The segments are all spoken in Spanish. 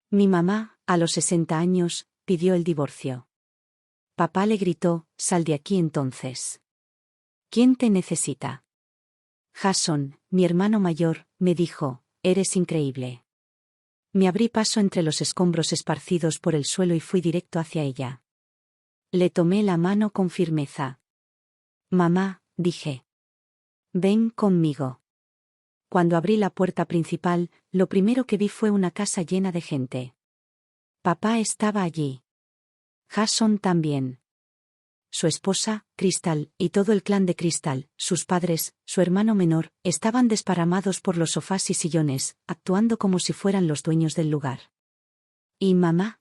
Mi mamá, a los 60 años, pidió el divorcio. Papá le gritó, «Sal de aquí entonces. ¿Quién te necesita?» Jason, mi hermano mayor, me dijo, «Eres increíble». Me abrí paso entre los escombros esparcidos por el suelo y fui directo hacia ella. Le tomé la mano con firmeza. «Mamá», dije. «Ven conmigo». Cuando abrí la puerta principal, lo primero que vi fue una casa llena de gente. Papá estaba allí. Jason también. Su esposa, Crystal, y todo el clan de Crystal, sus padres, su hermano menor, estaban desparramados por los sofás y sillones, actuando como si fueran los dueños del lugar. ¿Y mamá?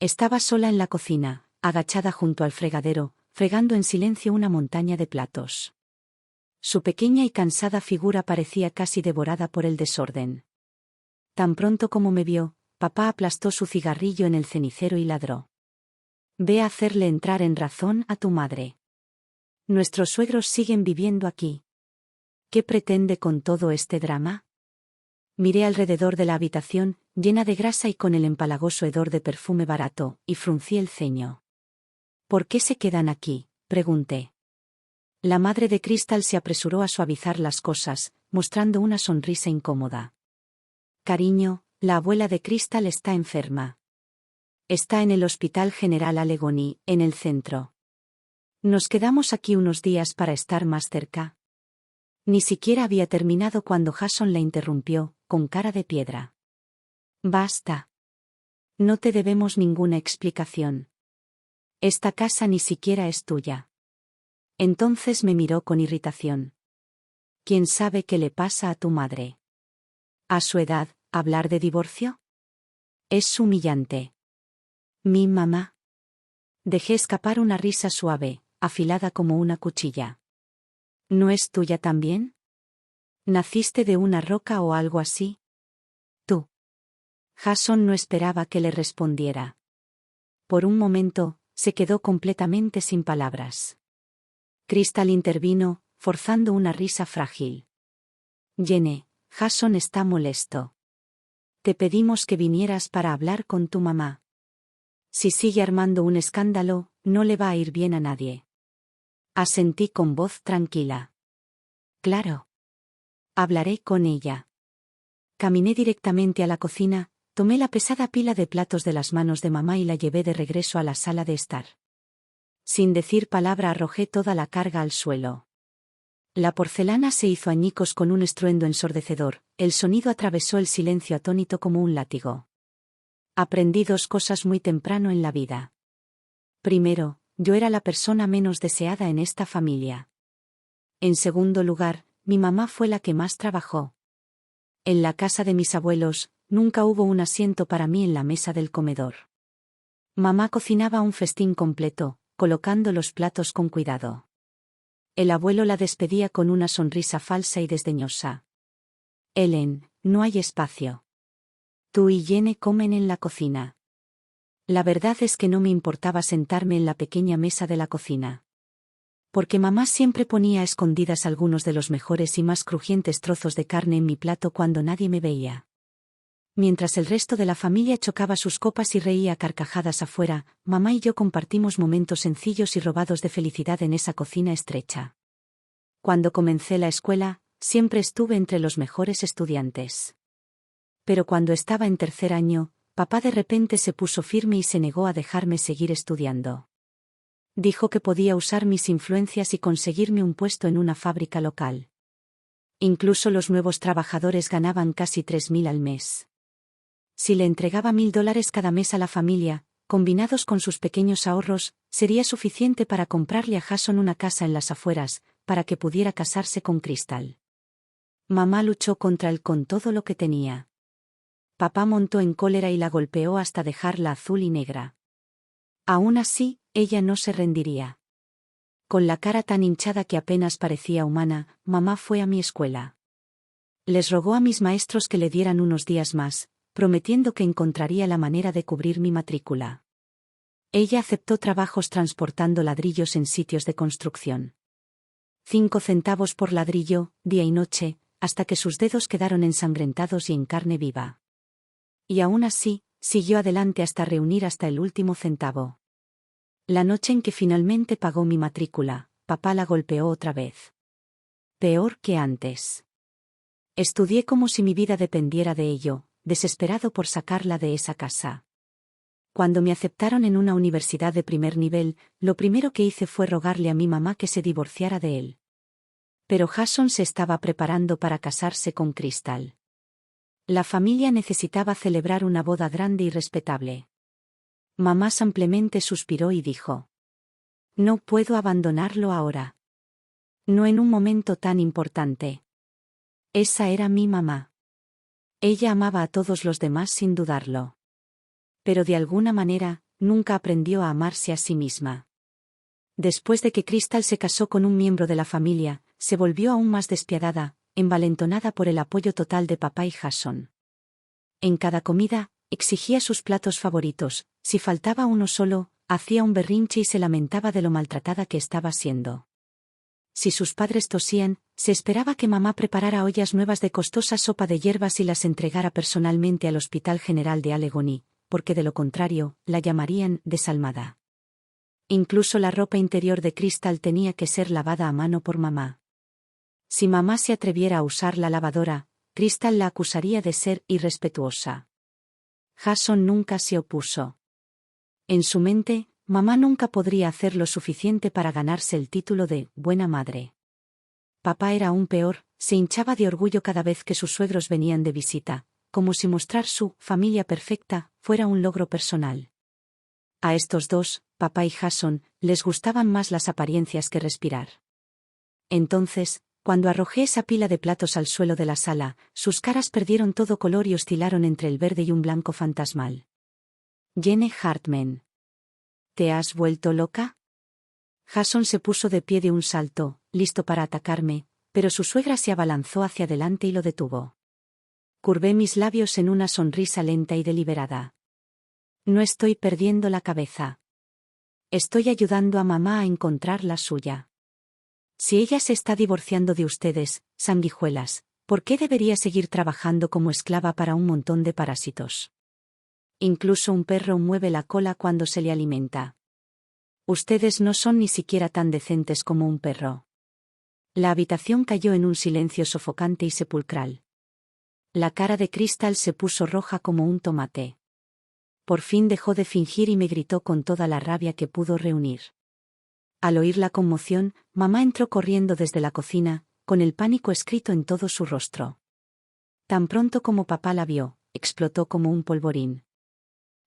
Estaba sola en la cocina, agachada junto al fregadero, fregando en silencio una montaña de platos. Su pequeña y cansada figura parecía casi devorada por el desorden. Tan pronto como me vio, papá aplastó su cigarrillo en el cenicero y ladró. «Ve a hacerle entrar en razón a tu madre. Nuestros suegros siguen viviendo aquí. ¿Qué pretende con todo este drama?» Miré alrededor de la habitación, llena de grasa y con el empalagoso hedor de perfume barato, y fruncí el ceño. «¿Por qué se quedan aquí?», pregunté. La madre de Crystal se apresuró a suavizar las cosas, mostrando una sonrisa incómoda. «Cariño, la abuela de Crystal está enferma. Está en el Hospital General Allegheny, en el centro. Nos quedamos aquí unos días para estar más cerca». Ni siquiera había terminado cuando Jason la interrumpió, con cara de piedra. «Basta. No te debemos ninguna explicación. Esta casa ni siquiera es tuya». Entonces me miró con irritación. «¿Quién sabe qué le pasa a tu madre? A su edad, ¿hablar de divorcio? Es humillante». «¿Mi mamá?» Dejé escapar una risa suave, afilada como una cuchilla. «¿No es tuya también? ¿Naciste de una roca o algo así? Tú». Jason no esperaba que le respondiera. Por un momento, se quedó completamente sin palabras. Crystal intervino, forzando una risa frágil. «Jenny, Jason está molesto. Te pedimos que vinieras para hablar con tu mamá. Si sigue armando un escándalo, no le va a ir bien a nadie». Asentí con voz tranquila. «Claro. Hablaré con ella». Caminé directamente a la cocina, tomé la pesada pila de platos de las manos de mamá y la llevé de regreso a la sala de estar. Sin decir palabra arrojé toda la carga al suelo. La porcelana se hizo añicos con un estruendo ensordecedor, el sonido atravesó el silencio atónito como un látigo. Aprendí dos cosas muy temprano en la vida. Primero, yo era la persona menos deseada en esta familia. En segundo lugar, mi mamá fue la que más trabajó. En la casa de mis abuelos, nunca hubo un asiento para mí en la mesa del comedor. Mamá cocinaba un festín completo, colocando los platos con cuidado. El abuelo la despedía con una sonrisa falsa y desdeñosa. «Ellen, no hay espacio. Tú y Jenny comen en la cocina». La verdad es que no me importaba sentarme en la pequeña mesa de la cocina. Porque mamá siempre ponía a escondidas algunos de los mejores y más crujientes trozos de carne en mi plato cuando nadie me veía. Mientras el resto de la familia chocaba sus copas y reía a carcajadas afuera, mamá y yo compartimos momentos sencillos y robados de felicidad en esa cocina estrecha. Cuando comencé la escuela, siempre estuve entre los mejores estudiantes. Pero cuando estaba en tercer año, papá de repente se puso firme y se negó a dejarme seguir estudiando. Dijo que podía usar mis influencias y conseguirme un puesto en una fábrica local. Incluso los nuevos trabajadores ganaban casi 3.000 al mes. Si le entregaba $1.000 cada mes a la familia, combinados con sus pequeños ahorros, sería suficiente para comprarle a Jason una casa en las afueras, para que pudiera casarse con Crystal. Mamá luchó contra él con todo lo que tenía. Papá montó en cólera y la golpeó hasta dejarla azul y negra. Aún así, ella no se rendiría. Con la cara tan hinchada que apenas parecía humana, mamá fue a mi escuela. Les rogó a mis maestros que le dieran unos días más, prometiendo que encontraría la manera de cubrir mi matrícula. Ella aceptó trabajos transportando ladrillos en sitios de construcción. 5 centavos por ladrillo, día y noche, hasta que sus dedos quedaron ensangrentados y en carne viva. Y aún así, siguió adelante hasta reunir hasta el último centavo. La noche en que finalmente pagó mi matrícula, papá la golpeó otra vez. Peor que antes. Estudié como si mi vida dependiera de ello, desesperado por sacarla de esa casa. Cuando me aceptaron en una universidad de primer nivel, lo primero que hice fue rogarle a mi mamá que se divorciara de él. Pero Jason se estaba preparando para casarse con Crystal. La familia necesitaba celebrar una boda grande y respetable. Mamá simplemente suspiró y dijo: no puedo abandonarlo ahora. No en un momento tan importante. Esa era mi mamá. Ella amaba a todos los demás sin dudarlo. Pero de alguna manera, nunca aprendió a amarse a sí misma. Después de que Crystal se casó con un miembro de la familia, se volvió aún más despiadada, envalentonada por el apoyo total de papá y Jason. En cada comida, exigía sus platos favoritos, si faltaba uno solo, hacía un berrinche y se lamentaba de lo maltratada que estaba siendo. Si sus padres tosían, se esperaba que mamá preparara ollas nuevas de costosa sopa de hierbas y las entregara personalmente al Hospital General de Allegheny, porque de lo contrario, la llamarían desalmada. Incluso la ropa interior de Crystal tenía que ser lavada a mano por mamá. Si mamá se atreviera a usar la lavadora, Crystal la acusaría de ser irrespetuosa. Jason nunca se opuso. En su mente, mamá nunca podría hacer lo suficiente para ganarse el título de buena madre. Papá era aún peor, se hinchaba de orgullo cada vez que sus suegros venían de visita, como si mostrar su familia perfecta fuera un logro personal. A estos dos, papá y Jason, les gustaban más las apariencias que respirar. Entonces, cuando arrojé esa pila de platos al suelo de la sala, sus caras perdieron todo color y oscilaron entre el verde y un blanco fantasmal. Jane Hartman. ¿Te has vuelto loca? Jason se puso de pie de un salto, listo para atacarme, pero su suegra se abalanzó hacia adelante y lo detuvo. Curvé mis labios en una sonrisa lenta y deliberada. No estoy perdiendo la cabeza. Estoy ayudando a mamá a encontrar la suya. Si ella se está divorciando de ustedes, sanguijuelas, ¿por qué debería seguir trabajando como esclava para un montón de parásitos? Incluso un perro mueve la cola cuando se le alimenta. Ustedes no son ni siquiera tan decentes como un perro. La habitación cayó en un silencio sofocante y sepulcral. La cara de Crystal se puso roja como un tomate. Por fin dejó de fingir y me gritó con toda la rabia que pudo reunir. Al oír la conmoción, mamá entró corriendo desde la cocina, con el pánico escrito en todo su rostro. Tan pronto como papá la vio, explotó como un polvorín.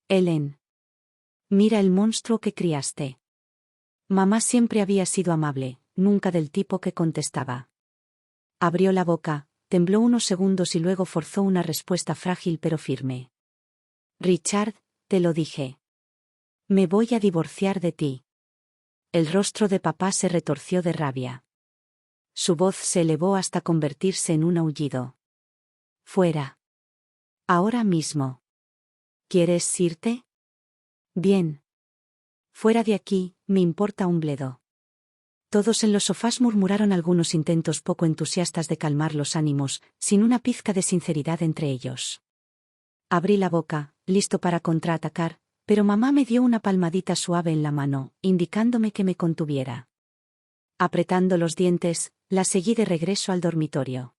Ellen. Mira el monstruo que criaste. Mamá siempre había sido amable, nunca del tipo que contestaba. Abrió la boca, tembló unos segundos y luego forzó una respuesta frágil pero firme. Richard, te lo dije. Me voy a divorciar de ti. El rostro de papá se retorció de rabia. Su voz se elevó hasta convertirse en un aullido. Fuera. Ahora mismo. ¿Quieres irte? Bien. Fuera de aquí, me importa un bledo. Todos en los sofás murmuraron algunos intentos poco entusiastas de calmar los ánimos, sin una pizca de sinceridad entre ellos. Abrí la boca, listo para contraatacar, pero mamá me dio una palmadita suave en la mano, indicándome que me contuviera. Apretando los dientes, la seguí de regreso al dormitorio.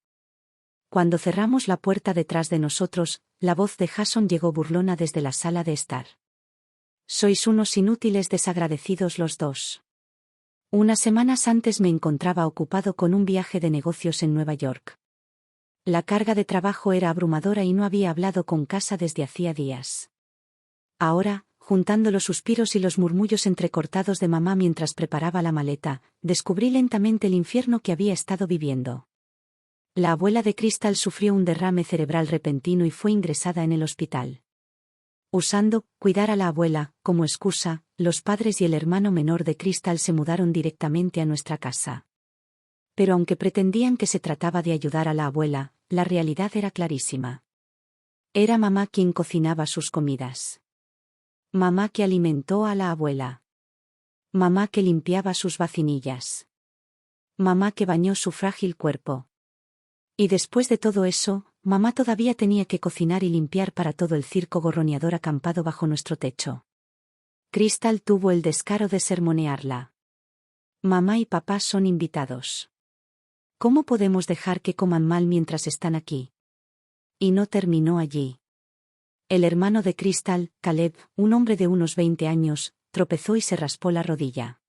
Cuando cerramos la puerta detrás de nosotros, la voz de Jason llegó burlona desde la sala de estar. Sois unos inútiles desagradecidos los dos. Unas semanas antes me encontraba ocupado con un viaje de negocios en Nueva York. La carga de trabajo era abrumadora y no había hablado con casa desde hacía días. Ahora, juntando los suspiros y los murmullos entrecortados de mamá mientras preparaba la maleta, descubrí lentamente el infierno que había estado viviendo. La abuela de Crystal sufrió un derrame cerebral repentino y fue ingresada en el hospital. Usando cuidar a la abuela como excusa, los padres y el hermano menor de Crystal se mudaron directamente a nuestra casa. Pero aunque pretendían que se trataba de ayudar a la abuela, la realidad era clarísima. Era mamá quien cocinaba sus comidas. Mamá que alimentó a la abuela. Mamá que limpiaba sus vacinillas. Mamá que bañó su frágil cuerpo. Y después de todo eso, mamá todavía tenía que cocinar y limpiar para todo el circo gorroneador acampado bajo nuestro techo. Crystal tuvo el descaro de sermonearla. Mamá y papá son invitados. ¿Cómo podemos dejar que coman mal mientras están aquí? Y no terminó allí. El hermano de Crystal, Caleb, un hombre de unos 20 años, tropezó y se raspó la rodilla.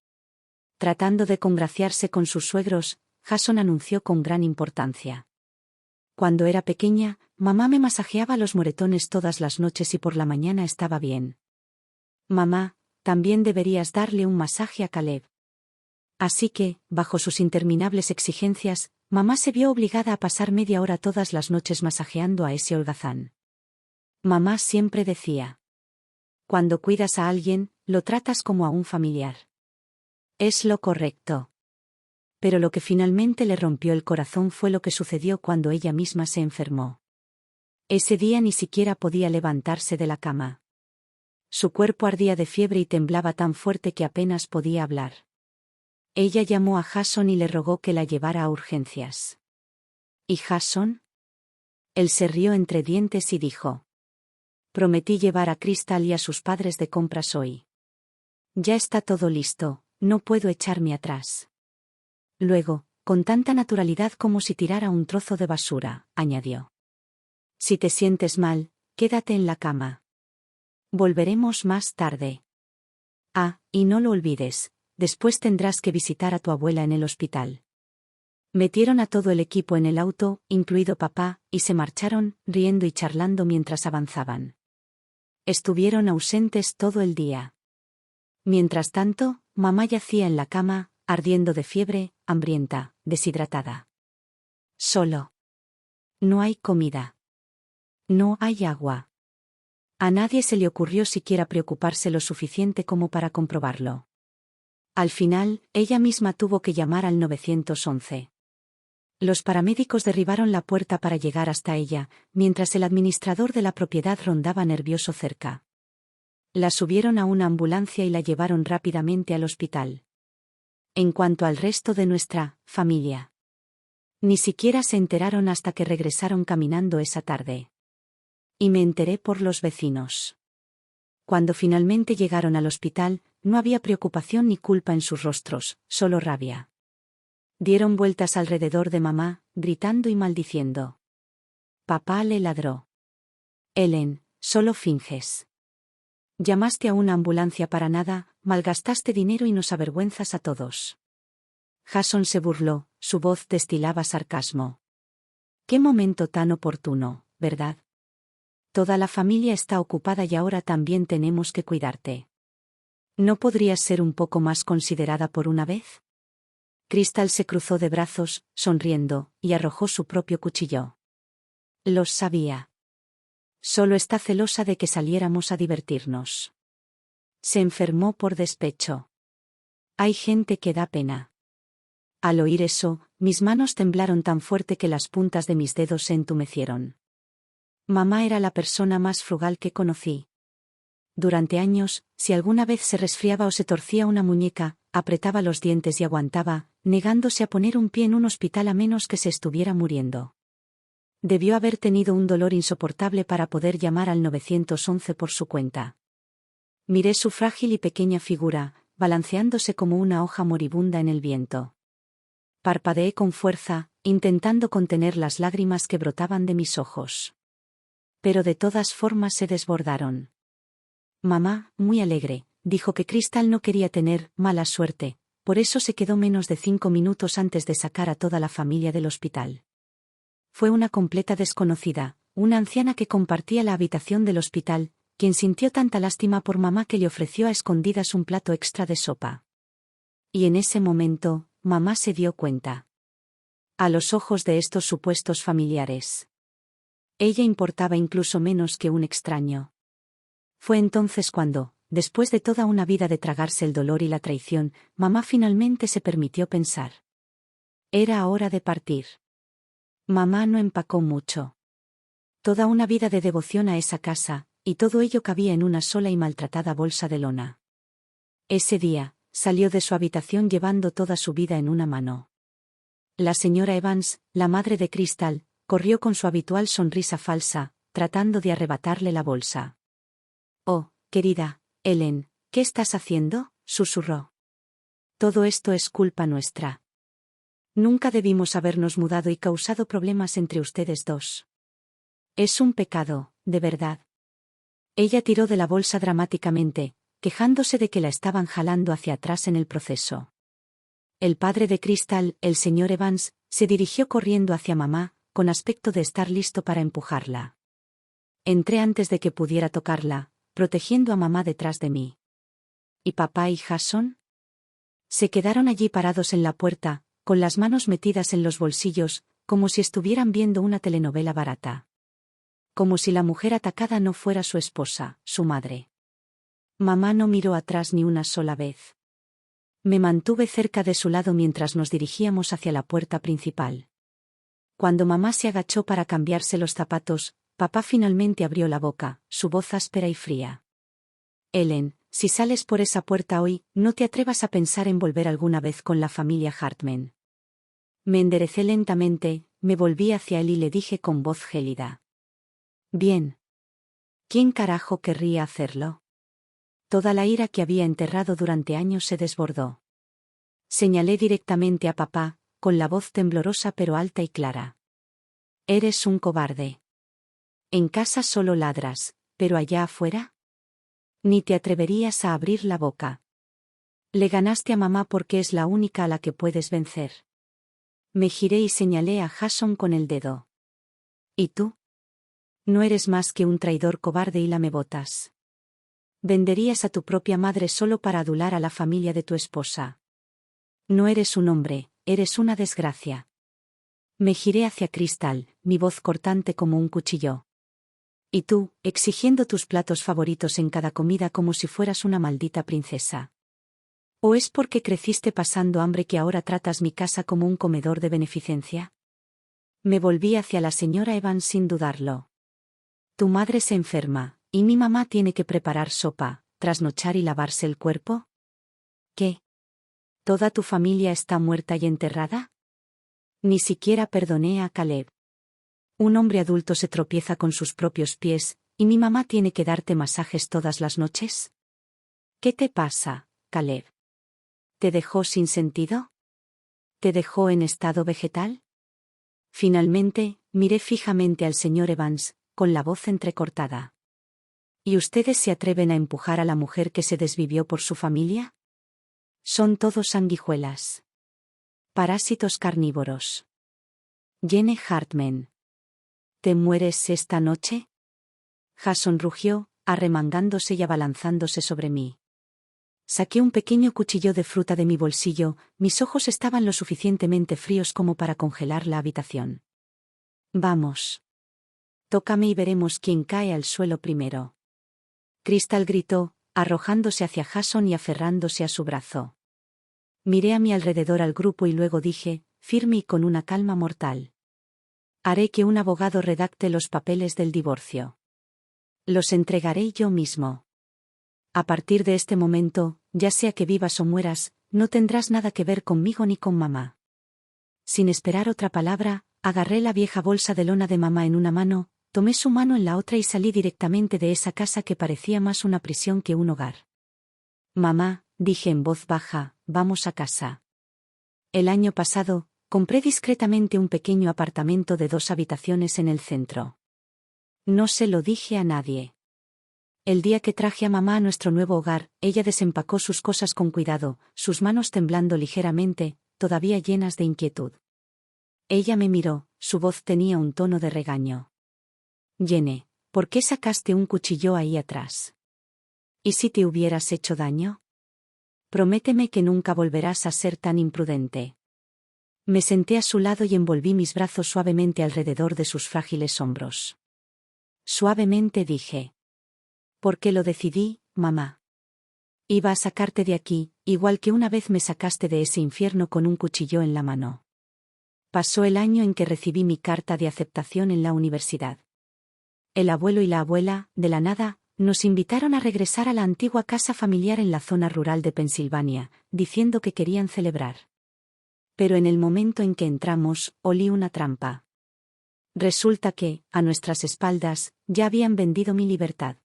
Tratando de congraciarse con sus suegros, Jason anunció con gran importancia: cuando era pequeña, mamá me masajeaba los moretones todas las noches y por la mañana estaba bien. Mamá, también deberías darle un masaje a Caleb. Así que, bajo sus interminables exigencias, mamá se vio obligada a pasar media hora todas las noches masajeando a ese holgazán. Mamá siempre decía: cuando cuidas a alguien, lo tratas como a un familiar. Es lo correcto. Pero lo que finalmente le rompió el corazón fue lo que sucedió cuando ella misma se enfermó. Ese día ni siquiera podía levantarse de la cama. Su cuerpo ardía de fiebre y temblaba tan fuerte que apenas podía hablar. Ella llamó a Jason y le rogó que la llevara a urgencias. ¿Y Jason? Él se rió entre dientes y dijo: prometí llevar a Crystal y a sus padres de compras hoy. Ya está todo listo, no puedo echarme atrás. Luego, con tanta naturalidad como si tirara un trozo de basura, añadió: si te sientes mal, quédate en la cama. Volveremos más tarde. Ah, y no lo olvides, después tendrás que visitar a tu abuela en el hospital. Metieron a todo el equipo en el auto, incluido papá, y se marcharon, riendo y charlando mientras avanzaban. Estuvieron ausentes todo el día. Mientras tanto, mamá yacía en la cama, ardiendo de fiebre, hambrienta, deshidratada. Solo. No hay comida. No hay agua. A nadie se le ocurrió siquiera preocuparse lo suficiente como para comprobarlo. Al final, ella misma tuvo que llamar al 911. Los paramédicos derribaron la puerta para llegar hasta ella, mientras el administrador de la propiedad rondaba nervioso cerca. La subieron a una ambulancia y la llevaron rápidamente al hospital. En cuanto al resto de nuestra familia, ni siquiera se enteraron hasta que regresaron caminando esa tarde. Y me enteré por los vecinos. Cuando finalmente llegaron al hospital, no había preocupación ni culpa en sus rostros, solo rabia. Dieron vueltas alrededor de mamá, gritando y maldiciendo. Papá le ladró: Ellen, solo finges. Llamaste a una ambulancia para nada, malgastaste dinero y nos avergüenzas a todos. Jason se burló, su voz destilaba sarcasmo. Qué momento tan oportuno, ¿verdad? Toda la familia está ocupada y ahora también tenemos que cuidarte. ¿No podrías ser un poco más considerada por una vez? Crystal se cruzó de brazos, sonriendo, y arrojó su propio cuchillo. Los sabía. Solo está celosa de que saliéramos a divertirnos. Se enfermó por despecho. Hay gente que da pena. Al oír eso, mis manos temblaron tan fuerte que las puntas de mis dedos se entumecieron. Mamá era la persona más frugal que conocí. Durante años, si alguna vez se resfriaba o se torcía una muñeca, apretaba los dientes y aguantaba, negándose a poner un pie en un hospital a menos que se estuviera muriendo. Debió haber tenido un dolor insoportable para poder llamar al 911 por su cuenta. Miré su frágil y pequeña figura, balanceándose como una hoja moribunda en el viento. Parpadeé con fuerza, intentando contener las lágrimas que brotaban de mis ojos. Pero de todas formas se desbordaron. Mamá, muy alegre, dijo que Crystal no quería tener mala suerte, por eso se quedó menos de 5 minutos antes de sacar a toda la familia del hospital. Fue una completa desconocida, una anciana que compartía la habitación del hospital, quien sintió tanta lástima por mamá que le ofreció a escondidas un plato extra de sopa. Y en ese momento, mamá se dio cuenta. A los ojos de estos supuestos familiares, ella importaba incluso menos que un extraño. Fue entonces cuando, después de toda una vida de tragarse el dolor y la traición, mamá finalmente se permitió pensar. Era hora de partir. Mamá no empacó mucho. Toda una vida de devoción a esa casa, y todo ello cabía en una sola y maltratada bolsa de lona. Ese día, salió de su habitación llevando toda su vida en una mano. La señora Evans, la madre de Crystal, corrió con su habitual sonrisa falsa, tratando de arrebatarle la bolsa. «Oh, querida, Ellen, ¿qué estás haciendo?», susurró. «Todo esto es culpa nuestra. Nunca debimos habernos mudado y causado problemas entre ustedes dos. Es un pecado, de verdad». Ella tiró de la bolsa dramáticamente, quejándose de que la estaban jalando hacia atrás en el proceso. El padre de Crystal, el señor Evans, se dirigió corriendo hacia mamá, con aspecto de estar listo para empujarla. Entré antes de que pudiera tocarla, protegiendo a mamá detrás de mí. ¿Y papá y Jason? Se quedaron allí parados en la puerta, con las manos metidas en los bolsillos, como si estuvieran viendo una telenovela barata. Como si la mujer atacada no fuera su esposa, su madre. Mamá no miró atrás ni una sola vez. Me mantuve cerca de su lado mientras nos dirigíamos hacia la puerta principal. Cuando mamá se agachó para cambiarse los zapatos, papá finalmente abrió la boca, su voz áspera y fría. «Ellen, si sales por esa puerta hoy, no te atrevas a pensar en volver alguna vez con la familia Hartman». Me enderecé lentamente, me volví hacia él y le dije con voz gélida. «Bien. ¿Quién carajo querría hacerlo?». Toda la ira que había enterrado durante años se desbordó. Señalé directamente a papá, con la voz temblorosa pero alta y clara. «Eres un cobarde. En casa solo ladras, pero allá afuera. Ni te atreverías a abrir la boca. Le ganaste a mamá porque es la única a la que puedes vencer». Me giré y señalé a Jason con el dedo. «¿Y tú? No eres más que un traidor cobarde y lamebotas. Venderías a tu propia madre solo para adular a la familia de tu esposa. No eres un hombre, eres una desgracia». Me giré hacia Crystal, mi voz cortante como un cuchillo. «Y tú, exigiendo tus platos favoritos en cada comida como si fueras una maldita princesa. ¿O es porque creciste pasando hambre que ahora tratas mi casa como un comedor de beneficencia?». Me volví hacia la señora Evans sin dudarlo. «¿Tu madre se enferma, y mi mamá tiene que preparar sopa, trasnochar y lavarse el cuerpo? ¿Qué? ¿Toda tu familia está muerta y enterrada?». Ni siquiera perdoné a Caleb. «Un hombre adulto se tropieza con sus propios pies, ¿y mi mamá tiene que darte masajes todas las noches? ¿Qué te pasa, Caleb? ¿Te dejó sin sentido? ¿Te dejó en estado vegetal?». Finalmente, miré fijamente al señor Evans, con la voz entrecortada. «¿Y ustedes se atreven a empujar a la mujer que se desvivió por su familia? Son todos sanguijuelas. Parásitos carnívoros. Jenny Hartman. ¿Te mueres esta noche?». Jason rugió, arremangándose y abalanzándose sobre mí. Saqué un pequeño cuchillo de fruta de mi bolsillo, mis ojos estaban lo suficientemente fríos como para congelar la habitación. «Vamos. Tócame y veremos quién cae al suelo primero». Crystal gritó, arrojándose hacia Jason y aferrándose a su brazo. Miré a mi alrededor al grupo y luego dije, firme y con una calma mortal: «Haré que un abogado redacte los papeles del divorcio. Los entregaré yo mismo. A partir de este momento, ya sea que vivas o mueras, no tendrás nada que ver conmigo ni con mamá». Sin esperar otra palabra, agarré la vieja bolsa de lona de mamá en una mano, tomé su mano en la otra y salí directamente de esa casa que parecía más una prisión que un hogar. «Mamá», dije en voz baja, «vamos a casa. El año pasado, compré discretamente un pequeño apartamento de 2 habitaciones en el centro. No se lo dije a nadie. El día que traje a mamá a nuestro nuevo hogar, ella desempacó sus cosas con cuidado, sus manos temblando ligeramente, todavía llenas de inquietud. Ella me miró, su voz tenía un tono de regaño. «Jenny, ¿por qué sacaste un cuchillo ahí atrás? ¿Y si te hubieras hecho daño? Prométeme que nunca volverás a ser tan imprudente». Me senté a su lado y envolví mis brazos suavemente alrededor de sus frágiles hombros. Suavemente dije: «Porque lo decidí, mamá. Iba a sacarte de aquí, igual que una vez me sacaste de ese infierno con un cuchillo en la mano». Pasó el año en que recibí mi carta de aceptación en la universidad. El abuelo y la abuela, de la nada, nos invitaron a regresar a la antigua casa familiar en la zona rural de Pensilvania, diciendo que querían celebrar. Pero en el momento en que entramos, olí una trampa. Resulta que, a nuestras espaldas, ya habían vendido mi libertad.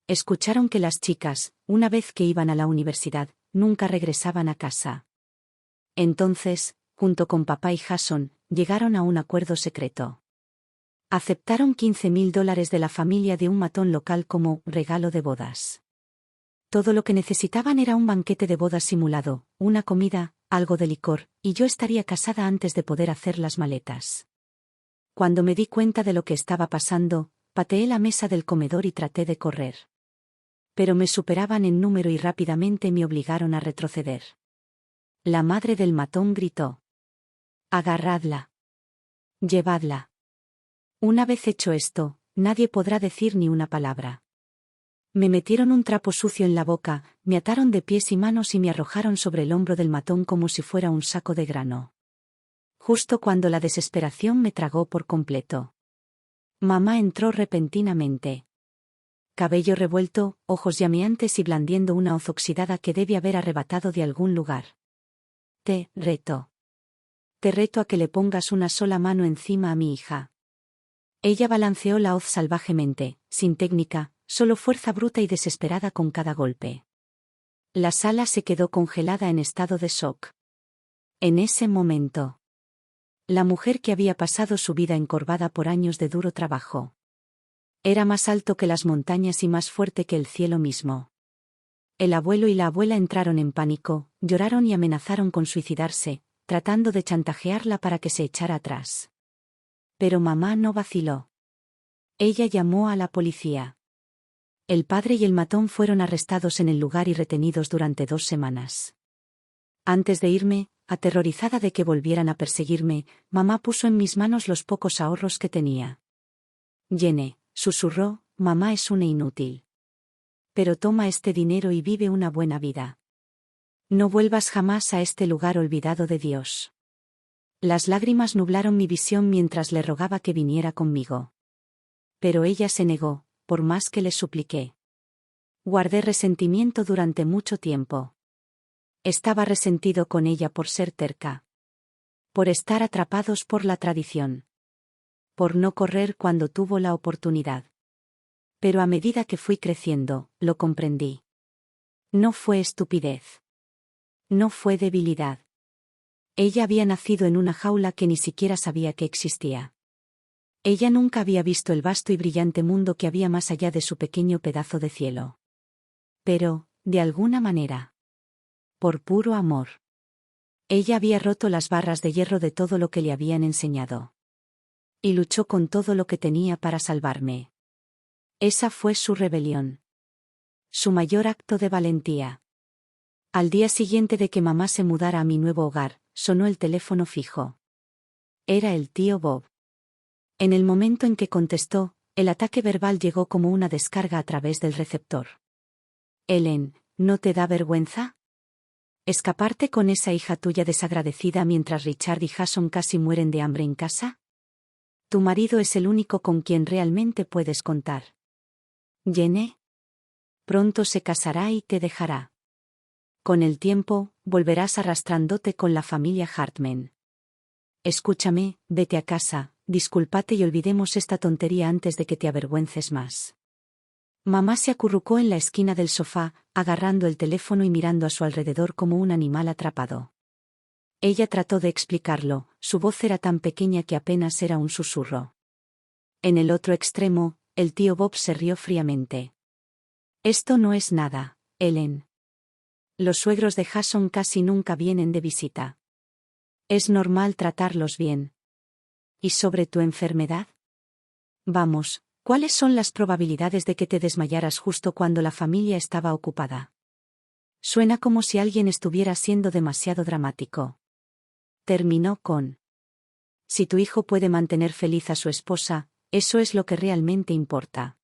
Escucharon que las chicas, una vez que iban a la universidad, nunca regresaban a casa. Entonces, junto con papá y Jason, llegaron a un acuerdo secreto. Aceptaron $15,000 de la familia de un matón local como regalo de bodas. Todo lo que necesitaban era un banquete de bodas simulado, una comida, algo de licor, y yo estaría casada antes de poder hacer las maletas. Cuando me di cuenta de lo que estaba pasando, pateé la mesa del comedor y traté de correr. Pero me superaban en número y rápidamente me obligaron a retroceder. La madre del matón gritó: «Agarradla. Llevadla». Una vez hecho esto, nadie podrá decir ni una palabra. Me metieron un trapo sucio en la boca, me ataron de pies y manos y me arrojaron sobre el hombro del matón como si fuera un saco de grano. Justo cuando la desesperación me tragó por completo. Mamá entró repentinamente. Cabello revuelto, ojos llameantes y blandiendo una hoz oxidada que debe haber arrebatado de algún lugar. Te reto. Te reto a que le pongas una sola mano encima a mi hija. Ella balanceó la hoz salvajemente, sin técnica, solo fuerza bruta y desesperada con cada golpe. La sala se quedó congelada en estado de shock. En ese momento, la mujer que había pasado su vida encorvada por años de duro trabajo. Era más alto que las montañas y más fuerte que el cielo mismo. El abuelo y la abuela entraron en pánico, lloraron y amenazaron con suicidarse, tratando de chantajearla para que se echara atrás. Pero mamá no vaciló. Ella llamó a la policía. El padre y el matón fueron arrestados en el lugar y retenidos durante 2 semanas. Antes de irme, aterrorizada de que volvieran a perseguirme, mamá puso en mis manos los pocos ahorros que tenía. Jenny, susurró, mamá es una inútil. Pero toma este dinero y vive una buena vida. No vuelvas jamás a este lugar olvidado de Dios. Las lágrimas nublaron mi visión mientras le rogaba que viniera conmigo. Pero ella se negó, por más que le supliqué. Guardé resentimiento durante mucho tiempo. Estaba resentido con ella por ser terca. Por estar atrapados por la tradición. Por no correr cuando tuvo la oportunidad. Pero a medida que fui creciendo, lo comprendí. No fue estupidez. No fue debilidad. Ella había nacido en una jaula que ni siquiera sabía que existía. Ella nunca había visto el vasto y brillante mundo que había más allá de su pequeño pedazo de cielo. Pero, de alguna manera, por puro amor, ella había roto las barras de hierro de todo lo que le habían enseñado. Y luchó con todo lo que tenía para salvarme. Esa fue su rebelión. Su mayor acto de valentía. Al día siguiente de que mamá se mudara a mi nuevo hogar, sonó el teléfono fijo. Era el tío Bob. En el momento en que contestó, el ataque verbal llegó como una descarga a través del receptor. Ellen, ¿no te da vergüenza? ¿Escaparte con esa hija tuya desagradecida mientras Richard y Jason casi mueren de hambre en casa? Tu marido es el único con quien realmente puedes contar. Jenny. Pronto se casará y te dejará. Con el tiempo, volverás arrastrándote con la familia Hartman. Escúchame, vete a casa, discúlpate y olvidemos esta tontería antes de que te avergüences más. Mamá se acurrucó en la esquina del sofá, agarrando el teléfono y mirando a su alrededor como un animal atrapado. Ella trató de explicarlo, su voz era tan pequeña que apenas era un susurro. En el otro extremo, el tío Bob se rió fríamente. Esto no es nada, Ellen. Los suegros de Jason casi nunca vienen de visita. Es normal tratarlos bien. ¿Y sobre tu enfermedad? Vamos, ¿cuáles son las probabilidades de que te desmayaras justo cuando la familia estaba ocupada? Suena como si alguien estuviera siendo demasiado dramático. Terminó con: si tu hijo puede mantener feliz a su esposa, eso es lo que realmente importa.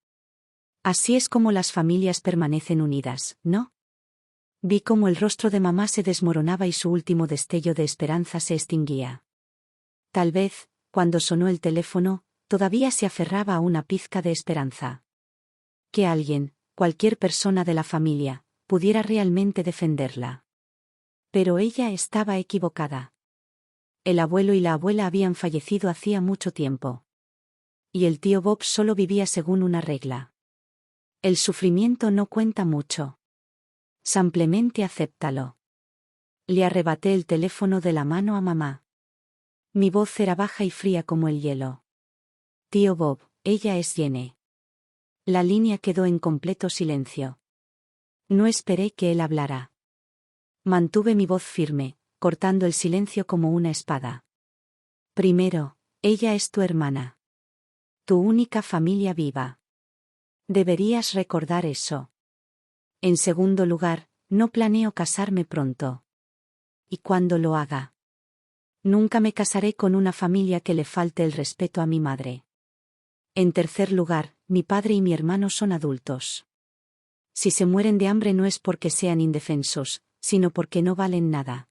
Así es como las familias permanecen unidas, ¿no? Vi cómo el rostro de mamá se desmoronaba y su último destello de esperanza se extinguía. Tal vez, cuando sonó el teléfono, todavía se aferraba a una pizca de esperanza. Que alguien, cualquier persona de la familia, pudiera realmente defenderla. Pero ella estaba equivocada. El abuelo y la abuela habían fallecido hacía mucho tiempo. Y el tío Bob solo vivía según una regla. El sufrimiento no cuenta mucho. Simplemente acéptalo. Le arrebaté el teléfono de la mano a mamá. Mi voz era baja y fría como el hielo. Tío Bob, ella es Jenny. La línea quedó en completo silencio. No esperé que él hablara. Mantuve mi voz firme, cortando el silencio como una espada. Primero, ella es tu hermana. Tu única familia viva. Deberías recordar eso. En segundo lugar, no planeo casarme pronto. Y cuando lo haga, nunca me casaré con una familia que le falte el respeto a mi madre. En tercer lugar, mi padre y mi hermano son adultos. Si se mueren de hambre no es porque sean indefensos, sino porque no valen nada.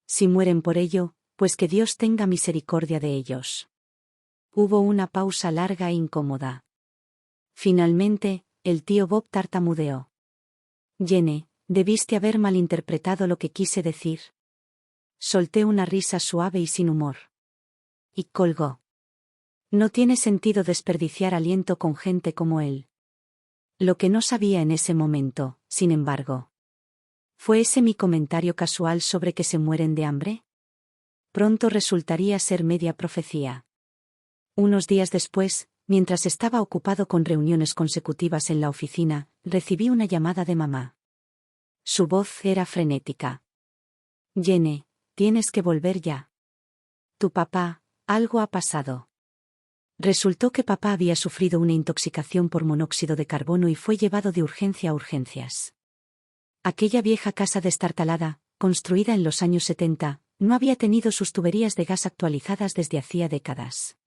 Si mueren por ello, pues que Dios tenga misericordia de ellos. Hubo una pausa larga e incómoda. Finalmente, el tío Bob tartamudeó. Jenny, debiste haber malinterpretado lo que quise decir. Solté una risa suave y sin humor. Y colgó. No tiene sentido desperdiciar aliento con gente como él. Lo que no sabía en ese momento, sin embargo. ¿Fue ese mi comentario casual sobre que se mueren de hambre? Pronto resultaría ser media profecía. Unos días después, mientras estaba ocupado con reuniones consecutivas en la oficina, recibí una llamada de mamá. Su voz era frenética. Jenny, tienes que volver ya. Tu papá, algo ha pasado. Resultó que papá había sufrido una intoxicación por monóxido de carbono y fue llevado de urgencia a urgencias. Aquella vieja casa destartalada, construida en los años 70, no había tenido sus tuberías de gas actualizadas desde hacía décadas.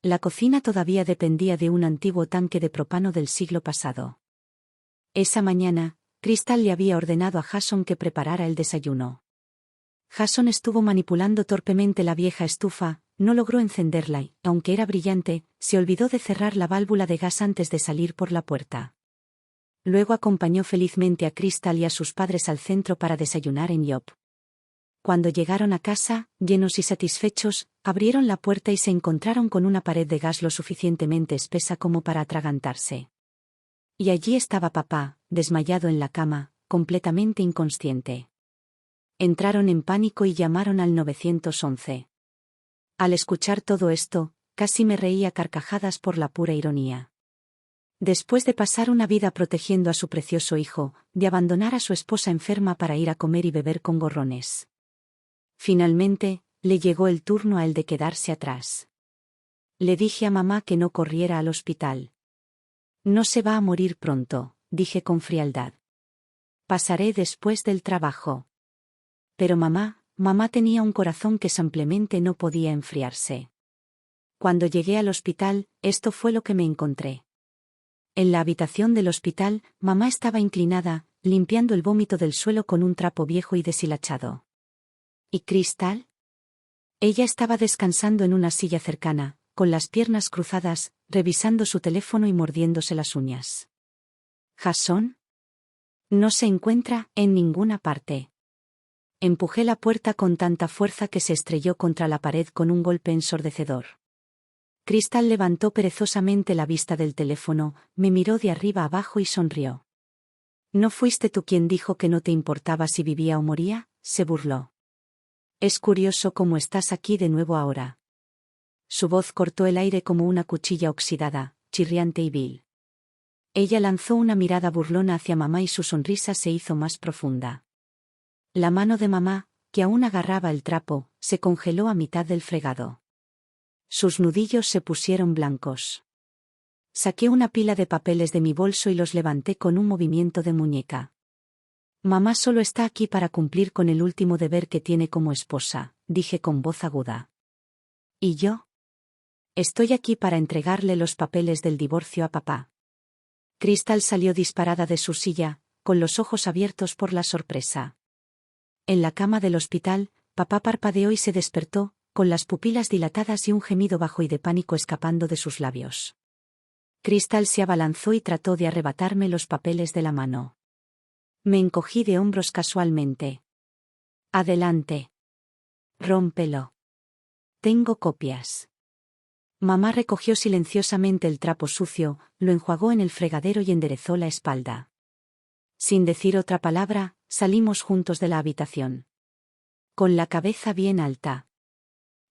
La cocina todavía dependía de un antiguo tanque de propano del siglo pasado. Esa mañana, Crystal le había ordenado a Jason que preparara el desayuno. Jason estuvo manipulando torpemente la vieja estufa, no logró encenderla y, aunque era brillante, se olvidó de cerrar la válvula de gas antes de salir por la puerta. Luego acompañó felizmente a Crystal y a sus padres al centro para desayunar en Yop. Cuando llegaron a casa, llenos y satisfechos, abrieron la puerta y se encontraron con una pared de gas lo suficientemente espesa como para atragantarse. Y allí estaba papá, desmayado en la cama, completamente inconsciente. Entraron en pánico y llamaron al 911. Al escuchar todo esto, casi me reí a carcajadas por la pura ironía. Después de pasar una vida protegiendo a su precioso hijo, de abandonar a su esposa enferma para ir a comer y beber con gorrones. Finalmente, le llegó el turno a él de quedarse atrás. Le dije a mamá que no corriera al hospital. No se va a morir pronto, dije con frialdad. Pasaré después del trabajo. Pero mamá tenía un corazón que simplemente no podía enfriarse. Cuando llegué al hospital, esto fue lo que me encontré. En la habitación del hospital, mamá estaba inclinada, limpiando el vómito del suelo con un trapo viejo y deshilachado. ¿Y Crystal? Ella estaba descansando en una silla cercana, con las piernas cruzadas, revisando su teléfono y mordiéndose las uñas. ¿Jason? No se encuentra en ninguna parte. Empujé la puerta con tanta fuerza que se estrelló contra la pared con un golpe ensordecedor. Crystal levantó perezosamente la vista del teléfono, me miró de arriba abajo y sonrió. ¿No fuiste tú quien dijo que no te importaba si vivía o moría?, se burló. Es curioso cómo estás aquí de nuevo ahora. Su voz cortó el aire como una cuchilla oxidada, chirriante y vil. Ella lanzó una mirada burlona hacia mamá y su sonrisa se hizo más profunda. La mano de mamá, que aún agarraba el trapo, se congeló a mitad del fregado. Sus nudillos se pusieron blancos. Saqué una pila de papeles de mi bolso y los levanté con un movimiento de muñeca. Mamá solo está aquí para cumplir con el último deber que tiene como esposa, dije con voz aguda. ¿Y yo? Estoy aquí para entregarle los papeles del divorcio a papá. Crystal salió disparada de su silla, con los ojos abiertos por la sorpresa. En la cama del hospital, papá parpadeó y se despertó, con las pupilas dilatadas y un gemido bajo y de pánico escapando de sus labios. Crystal se abalanzó y trató de arrebatarme los papeles de la mano. Me encogí de hombros casualmente. Adelante. Rómpelo. Tengo copias. Mamá recogió silenciosamente el trapo sucio, lo enjuagó en el fregadero y enderezó la espalda. Sin decir otra palabra, salimos juntos de la habitación. Con la cabeza bien alta.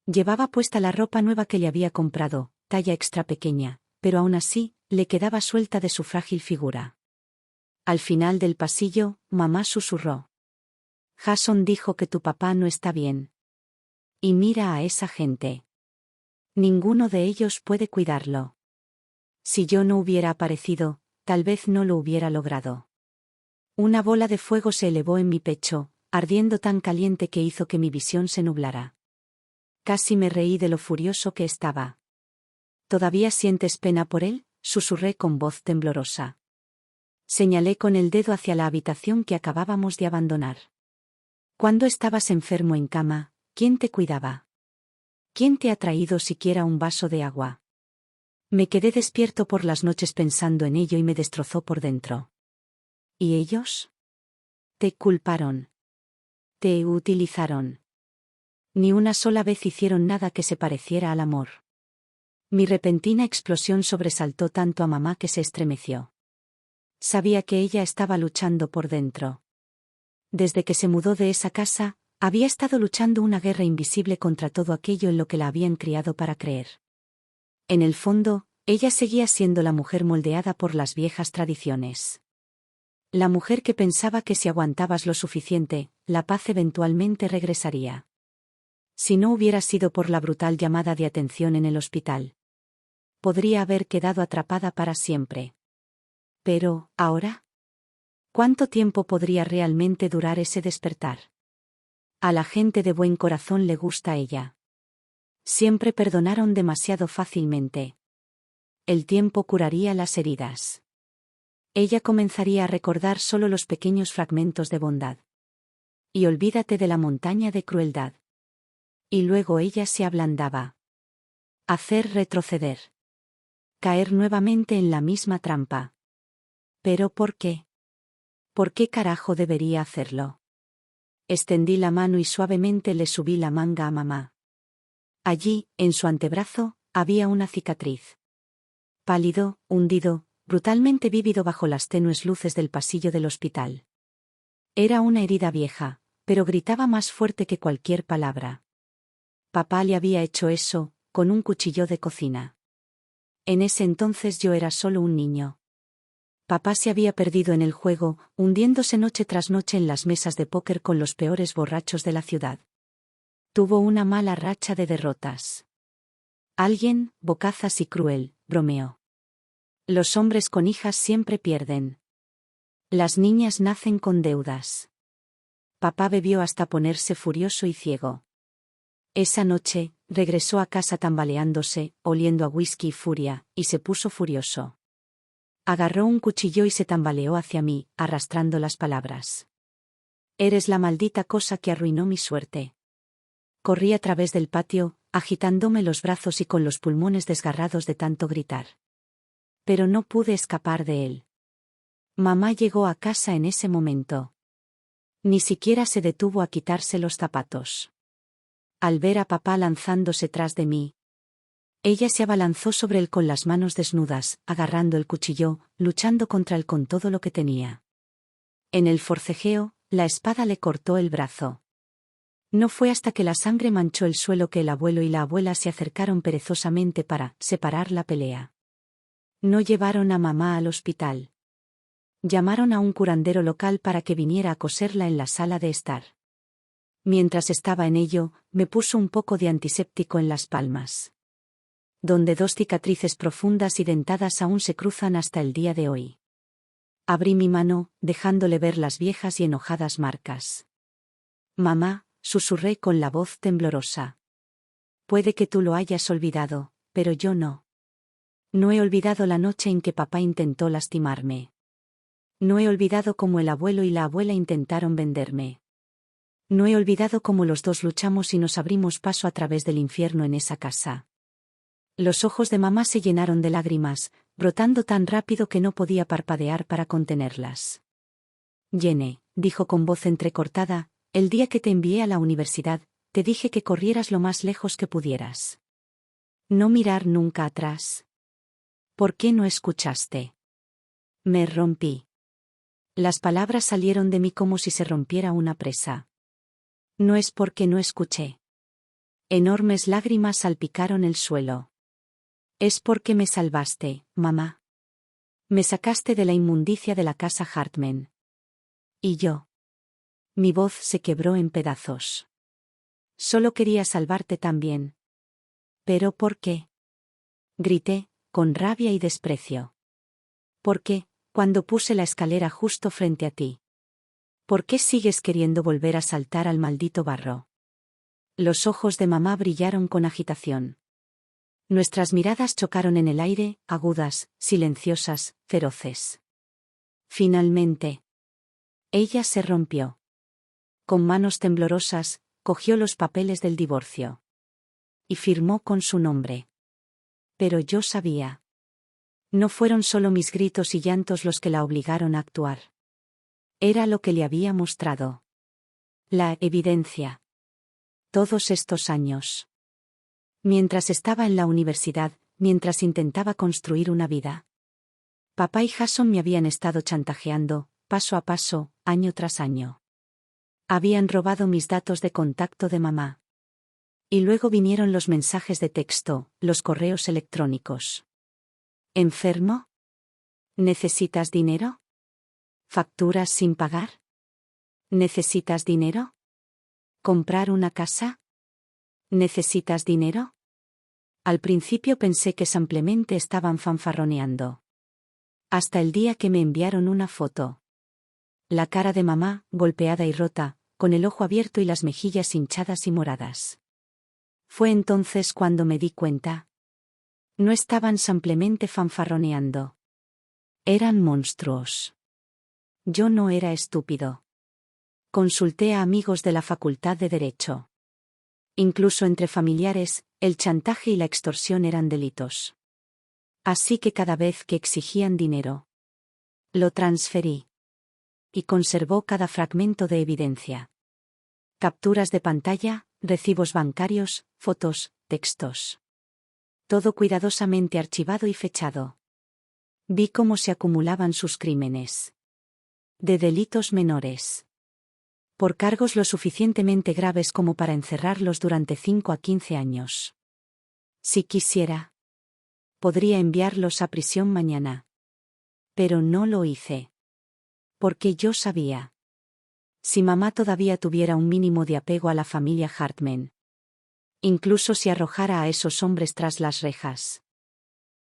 Llevaba puesta la ropa nueva que le había comprado, talla extra pequeña, pero aún así, le quedaba suelta de su frágil figura. Al final del pasillo, mamá susurró. Jason dijo que tu papá no está bien. Y mira a esa gente. Ninguno de ellos puede cuidarlo. Si yo no hubiera aparecido, tal vez no lo hubiera logrado. Una bola de fuego se elevó en mi pecho, ardiendo tan caliente que hizo que mi visión se nublara. Casi me reí de lo furioso que estaba. ¿Todavía sientes pena por él?, susurré con voz temblorosa. Señalé con el dedo hacia la habitación que acabábamos de abandonar. Cuando estabas enfermo en cama, ¿quién te cuidaba? ¿Quién te ha traído siquiera un vaso de agua? Me quedé despierto por las noches pensando en ello y me destrozó por dentro. ¿Y ellos? Te culparon. Te utilizaron. Ni una sola vez hicieron nada que se pareciera al amor. Mi repentina explosión sobresaltó tanto a mamá que se estremeció. Sabía que ella estaba luchando por dentro. Desde que se mudó de esa casa, había estado luchando una guerra invisible contra todo aquello en lo que la habían criado para creer. En el fondo, ella seguía siendo la mujer moldeada por las viejas tradiciones. La mujer que pensaba que si aguantabas lo suficiente, la paz eventualmente regresaría. Si no hubiera sido por la brutal llamada de atención en el hospital, podría haber quedado atrapada para siempre. Pero, ¿ahora? ¿Cuánto tiempo podría realmente durar ese despertar? A la gente de buen corazón le gusta ella. Siempre perdonaron demasiado fácilmente. El tiempo curaría las heridas. Ella comenzaría a recordar solo los pequeños fragmentos de bondad. Y olvídate de la montaña de crueldad. Y luego ella se ablandaba. Hacer retroceder. Caer nuevamente en la misma trampa. ¿Pero por qué? ¿Por qué carajo debería hacerlo? Extendí la mano y suavemente le subí la manga a mamá. Allí, en su antebrazo, había una cicatriz. Pálido, hundido, brutalmente vívido bajo las tenues luces del pasillo del hospital. Era una herida vieja, pero gritaba más fuerte que cualquier palabra. Papá le había hecho eso, con un cuchillo de cocina. En ese entonces yo era solo un niño. Papá se había perdido en el juego, hundiéndose noche tras noche en las mesas de póker con los peores borrachos de la ciudad. Tuvo una mala racha de derrotas. Alguien, bocazas y cruel, bromeó. Los hombres con hijas siempre pierden. Las niñas nacen con deudas. Papá bebió hasta ponerse furioso y ciego. Esa noche, regresó a casa tambaleándose, oliendo a whisky y furia, y se puso furioso. Agarró un cuchillo y se tambaleó hacia mí, arrastrando las palabras. Eres la maldita cosa que arruinó mi suerte. Corrí a través del patio, agitándome los brazos y con los pulmones desgarrados de tanto gritar. Pero no pude escapar de él. Mamá llegó a casa en ese momento. Ni siquiera se detuvo a quitarse los zapatos. Al ver a papá lanzándose tras de mí, ella se abalanzó sobre él con las manos desnudas, agarrando el cuchillo, luchando contra él con todo lo que tenía. En el forcejeo, la espada le cortó el brazo. No fue hasta que la sangre manchó el suelo que el abuelo y la abuela se acercaron perezosamente para separar la pelea. No llevaron a mamá al hospital. Llamaron a un curandero local para que viniera a coserla en la sala de estar. Mientras estaba en ello, me puso un poco de antiséptico en las palmas, donde dos cicatrices profundas y dentadas aún se cruzan hasta el día de hoy. Abrí mi mano, dejándole ver las viejas y enojadas marcas. Mamá, susurré con la voz temblorosa. Puede que tú lo hayas olvidado, pero yo no. No he olvidado la noche en que papá intentó lastimarme. No he olvidado cómo el abuelo y la abuela intentaron venderme. No he olvidado cómo los dos luchamos y nos abrimos paso a través del infierno en esa casa. Los ojos de mamá se llenaron de lágrimas, brotando tan rápido que no podía parpadear para contenerlas. Jenny, dijo con voz entrecortada, el día que te envié a la universidad, te dije que corrieras lo más lejos que pudieras. No mirar nunca atrás. ¿Por qué no escuchaste? Me rompí. Las palabras salieron de mí como si se rompiera una presa. No es porque no escuché. Enormes lágrimas salpicaron el suelo. Es porque me salvaste, mamá. Me sacaste de la inmundicia de la casa Hartman. Y yo. Mi voz se quebró en pedazos. Solo quería salvarte también. ¿Pero por qué? Grité, con rabia y desprecio. ¿Por qué, cuando puse la escalera justo frente a ti? ¿Por qué sigues queriendo volver a saltar al maldito barro? Los ojos de mamá brillaron con agitación. Nuestras miradas chocaron en el aire, agudas, silenciosas, feroces. Finalmente. Ella se rompió. Con manos temblorosas, cogió los papeles del divorcio. Y firmó con su nombre. Pero yo sabía. No fueron solo mis gritos y llantos los que la obligaron a actuar. Era lo que le había mostrado. La evidencia. Todos estos años. Mientras estaba en la universidad, mientras intentaba construir una vida. Papá y Jason me habían estado chantajeando, paso a paso, año tras año. Habían robado mis datos de contacto de mamá. Y luego vinieron los mensajes de texto, los correos electrónicos. ¿Enfermo? ¿Necesitas dinero? ¿Facturas sin pagar? ¿Necesitas dinero? ¿Comprar una casa? ¿Necesitas dinero? Al principio pensé que simplemente estaban fanfarroneando. Hasta el día que me enviaron una foto. La cara de mamá, golpeada y rota, con el ojo abierto y las mejillas hinchadas y moradas. Fue entonces cuando me di cuenta. No estaban simplemente fanfarroneando. Eran monstruos. Yo no era estúpido. Consulté a amigos de la Facultad de Derecho. Incluso entre familiares, el chantaje y la extorsión eran delitos. Así que cada vez que exigían dinero, lo transferí. Y conservó cada fragmento de evidencia. Capturas de pantalla, recibos bancarios, fotos, textos. Todo cuidadosamente archivado y fechado. Vi cómo se acumulaban sus crímenes. De delitos menores. Por cargos lo suficientemente graves como para encerrarlos durante 5 a 15 años. Si quisiera, podría enviarlos a prisión mañana. Pero no lo hice. Porque yo sabía. Si mamá todavía tuviera un mínimo de apego a la familia Hartman. Incluso si arrojara a esos hombres tras las rejas.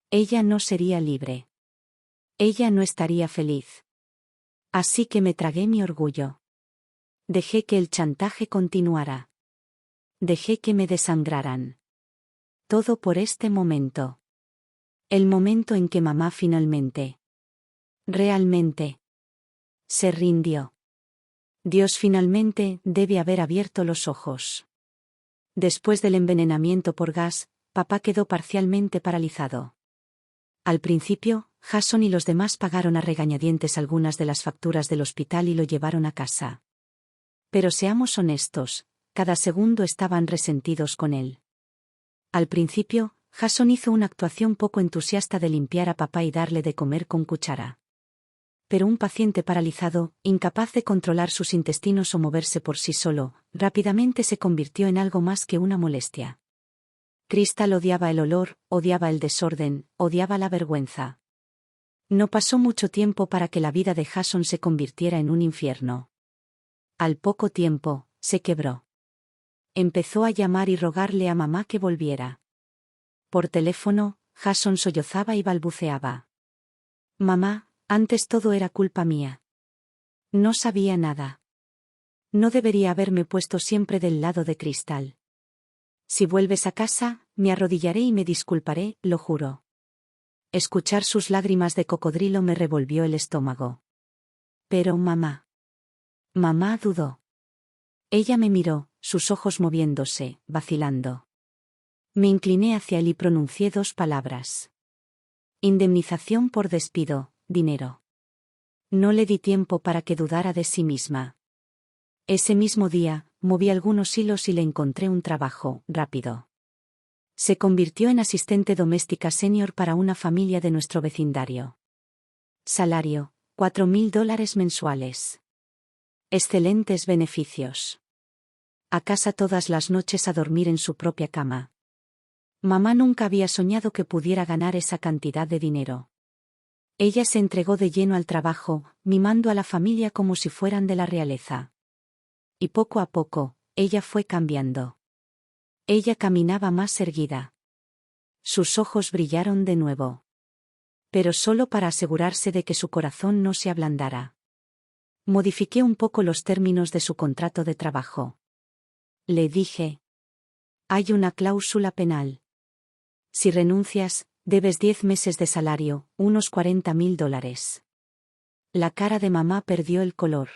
Ella no sería libre. Ella no estaría feliz. Así que me tragué mi orgullo. Dejé que el chantaje continuara. Dejé que me desangraran. Todo por este momento. El momento en que mamá finalmente. Realmente. Se rindió. Dios finalmente debe haber abierto los ojos. Después del envenenamiento por gas, papá quedó parcialmente paralizado. Al principio, Jason y los demás pagaron a regañadientes algunas de las facturas del hospital y lo llevaron a casa. Pero seamos honestos, cada segundo estaban resentidos con él. Al principio, Jason hizo una actuación poco entusiasta de limpiar a papá y darle de comer con cuchara. Pero un paciente paralizado, incapaz de controlar sus intestinos o moverse por sí solo, rápidamente se convirtió en algo más que una molestia. Crystal odiaba el olor, odiaba el desorden, odiaba la vergüenza. No pasó mucho tiempo para que la vida de Jason se convirtiera en un infierno. Al poco tiempo, se quebró. Empezó a llamar y rogarle a mamá que volviera. Por teléfono, Jason sollozaba y balbuceaba. Mamá, antes todo era culpa mía. No sabía nada. No debería haberme puesto siempre del lado de Crystal. Si vuelves a casa, me arrodillaré y me disculparé, lo juro. Escuchar sus lágrimas de cocodrilo me revolvió el estómago. Pero mamá. Mamá dudó. Ella me miró, sus ojos moviéndose, vacilando. Me incliné hacia él y pronuncié 2 palabras. Indemnización por despido, dinero. No le di tiempo para que dudara de sí misma. Ese mismo día, moví algunos hilos y le encontré un trabajo, rápido. Se convirtió en asistente doméstica senior para una familia de nuestro vecindario. Salario, $4.000 mensuales. Excelentes beneficios. A casa todas las noches a dormir en su propia cama. Mamá nunca había soñado que pudiera ganar esa cantidad de dinero. Ella se entregó de lleno al trabajo, mimando a la familia como si fueran de la realeza. Y poco a poco, ella fue cambiando. Ella caminaba más erguida. Sus ojos brillaron de nuevo. Pero solo para asegurarse de que su corazón no se ablandara. Modifiqué un poco los términos de su contrato de trabajo. Le dije: hay una cláusula penal. Si renuncias, debes 10 meses de salario, unos $40.000. La cara de mamá perdió el color.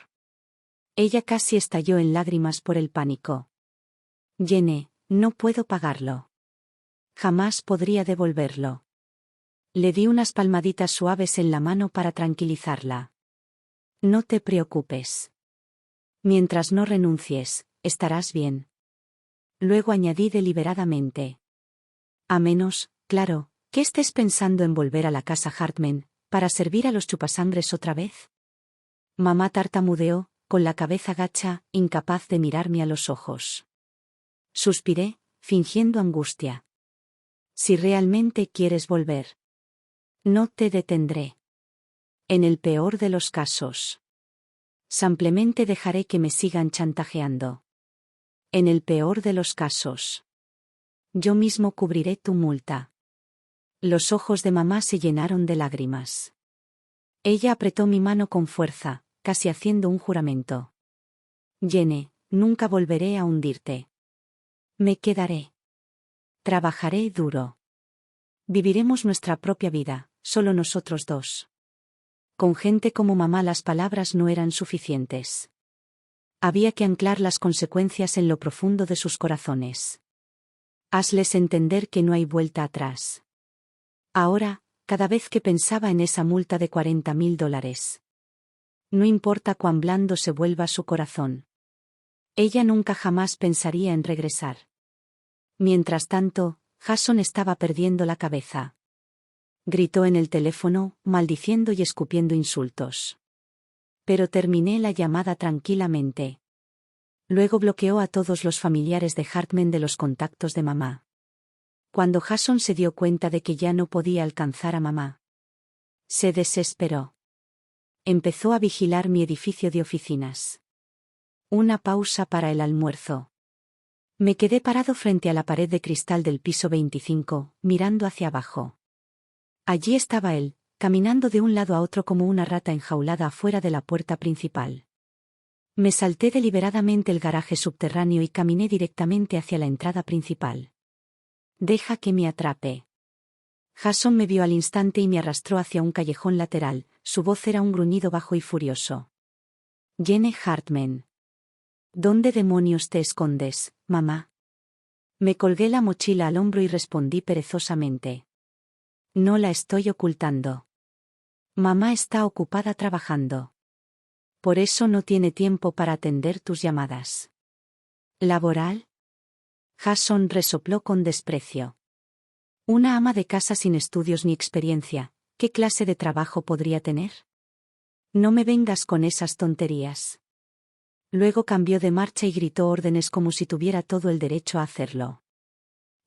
Ella casi estalló en lágrimas por el pánico. Jenny, no puedo pagarlo. Jamás podría devolverlo. Le di unas palmaditas suaves en la mano para tranquilizarla. No te preocupes. Mientras no renuncies, estarás bien. Luego añadí deliberadamente: a menos, claro, que estés pensando en volver a la casa Hartman, para servir a los chupasangres otra vez. Mamá tartamudeó, con la cabeza gacha, incapaz de mirarme a los ojos. Suspiré, fingiendo angustia. Si realmente quieres volver, no te detendré. En el peor de los casos, simplemente dejaré que me sigan chantajeando. En el peor de los casos, yo mismo cubriré tu multa. Los ojos de mamá se llenaron de lágrimas. Ella apretó mi mano con fuerza, casi haciendo un juramento. Jenny, nunca volveré a hundirte. Me quedaré. Trabajaré duro. Viviremos nuestra propia vida, solo nosotros dos. Con gente como mamá las palabras no eran suficientes. Había que anclar las consecuencias en lo profundo de sus corazones. Hazles entender que no hay vuelta atrás. Ahora, cada vez que pensaba en esa multa de $40.000. No importa cuán blando se vuelva su corazón. Ella nunca jamás pensaría en regresar. Mientras tanto, Jason estaba perdiendo la cabeza. Gritó en el teléfono, maldiciendo y escupiendo insultos. Pero terminé la llamada tranquilamente. Luego bloqueó a todos los familiares de Hartman de los contactos de mamá. Cuando Jason se dio cuenta de que ya no podía alcanzar a mamá, se desesperó. Empezó a vigilar mi edificio de oficinas. Una pausa para el almuerzo. Me quedé parado frente a la pared de cristal del piso 25, mirando hacia abajo. Allí estaba él, caminando de un lado a otro como una rata enjaulada afuera de la puerta principal. Me salté deliberadamente el garaje subterráneo y caminé directamente hacia la entrada principal. Deja que me atrape. Jason me vio al instante y me arrastró hacia un callejón lateral, su voz era un gruñido bajo y furioso. Jenny Hartman. ¿Dónde demonios te escondes, mamá? Me colgué la mochila al hombro y respondí perezosamente. No la estoy ocultando. Mamá está ocupada trabajando. Por eso no tiene tiempo para atender tus llamadas. ¿Laboral? Jason resopló con desprecio. Una ama de casa sin estudios ni experiencia, ¿qué clase de trabajo podría tener? No me vengas con esas tonterías. Luego cambió de marcha y gritó órdenes como si tuviera todo el derecho a hacerlo.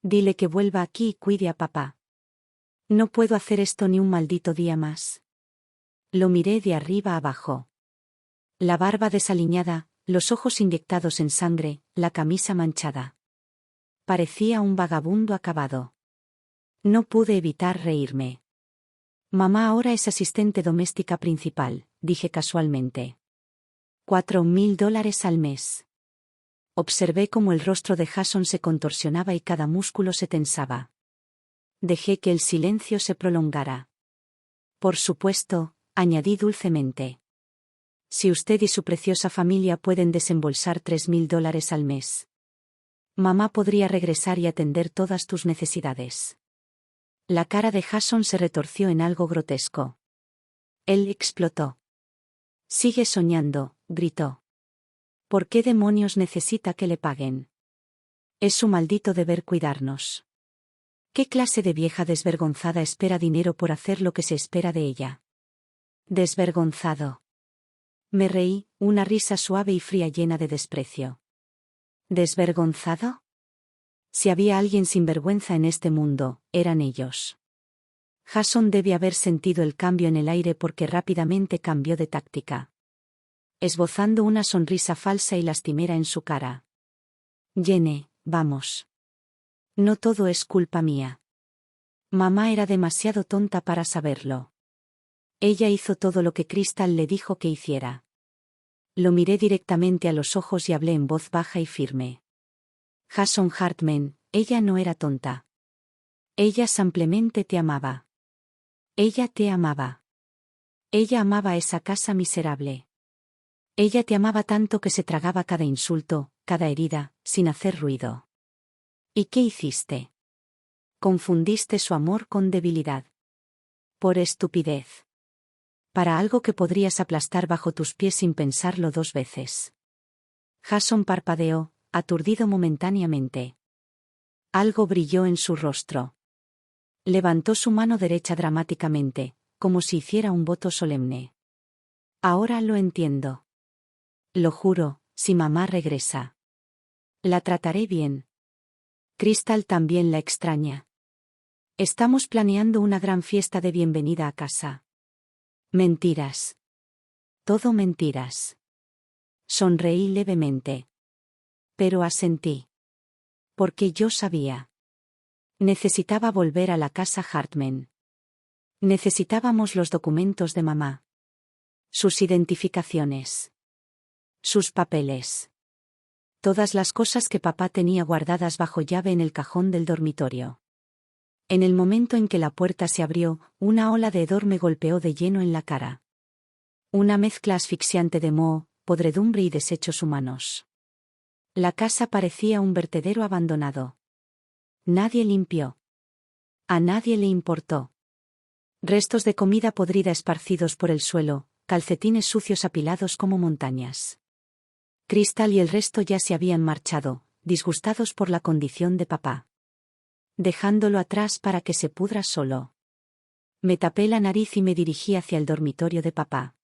Dile que vuelva aquí y cuide a papá. No puedo hacer esto ni un maldito día más. Lo miré de arriba abajo. La barba desaliñada, los ojos inyectados en sangre, la camisa manchada. Parecía un vagabundo acabado. No pude evitar reírme. Mamá ahora es asistente doméstica principal, dije casualmente. $4.000 al mes. Observé cómo el rostro de Jason se contorsionaba y cada músculo se tensaba. Dejé que el silencio se prolongara. Por supuesto, añadí dulcemente. Si usted y su preciosa familia pueden desembolsar $3.000 al mes, mamá podría regresar y atender todas tus necesidades. La cara de Jason se retorció en algo grotesco. Él explotó. Sigue soñando, gritó. ¿Por qué demonios necesita que le paguen? Es su maldito deber cuidarnos. ¿Qué clase de vieja desvergonzada espera dinero por hacer lo que se espera de ella? Desvergonzado. Me reí, una risa suave y fría llena de desprecio. ¿Desvergonzado? Si había alguien sin vergüenza en este mundo, eran ellos. Jason debe haber sentido el cambio en el aire porque rápidamente cambió de táctica, esbozando una sonrisa falsa y lastimera en su cara. Jenny, vamos. No todo es culpa mía. Mamá era demasiado tonta para saberlo. Ella hizo todo lo que Crystal le dijo que hiciera. Lo miré directamente a los ojos y hablé en voz baja y firme. Jason Hartman, ella no era tonta. Ella simplemente te amaba. Ella te amaba. Ella amaba esa casa miserable. Ella te amaba tanto que se tragaba cada insulto, cada herida, sin hacer ruido. ¿Y qué hiciste? Confundiste su amor con debilidad. Por estupidez. Para algo que podrías aplastar bajo tus pies sin pensarlo 2 veces. Jason parpadeó, aturdido momentáneamente. Algo brilló en su rostro. Levantó su mano derecha dramáticamente, como si hiciera un voto solemne. Ahora lo entiendo. Lo juro, si mamá regresa. La trataré bien. Crystal también la extraña. Estamos planeando una gran fiesta de bienvenida a casa. Mentiras. Todo mentiras. Sonreí levemente. Pero asentí. Porque yo sabía. Necesitaba volver a la casa Hartman. Necesitábamos los documentos de mamá. Sus identificaciones. Sus papeles. Todas las cosas que papá tenía guardadas bajo llave en el cajón del dormitorio. En el momento en que la puerta se abrió, una ola de hedor me golpeó de lleno en la cara. Una mezcla asfixiante de moho, podredumbre y desechos humanos. La casa parecía un vertedero abandonado. Nadie limpió. A nadie le importó. Restos de comida podrida esparcidos por el suelo, calcetines sucios apilados como montañas. Crystal y el resto ya se habían marchado, disgustados por la condición de papá. Dejándolo atrás para que se pudra solo. Me tapé la nariz y me dirigí hacia el dormitorio de papá.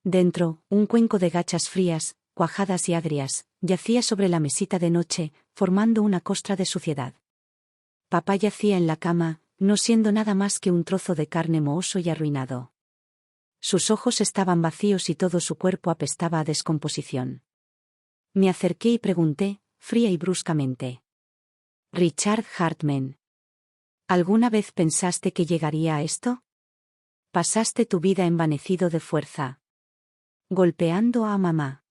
Dentro, un cuenco de gachas frías, cuajadas y agrias, yacía sobre la mesita de noche, formando una costra de suciedad. Papá yacía en la cama, no siendo nada más que un trozo de carne mohoso y arruinado. Sus ojos estaban vacíos y todo su cuerpo apestaba a descomposición. Me acerqué y pregunté, fría y bruscamente. Richard Hartman. ¿Alguna vez pensaste que llegaría a esto? Pasaste tu vida envanecido de fuerza. Golpeando a mamá.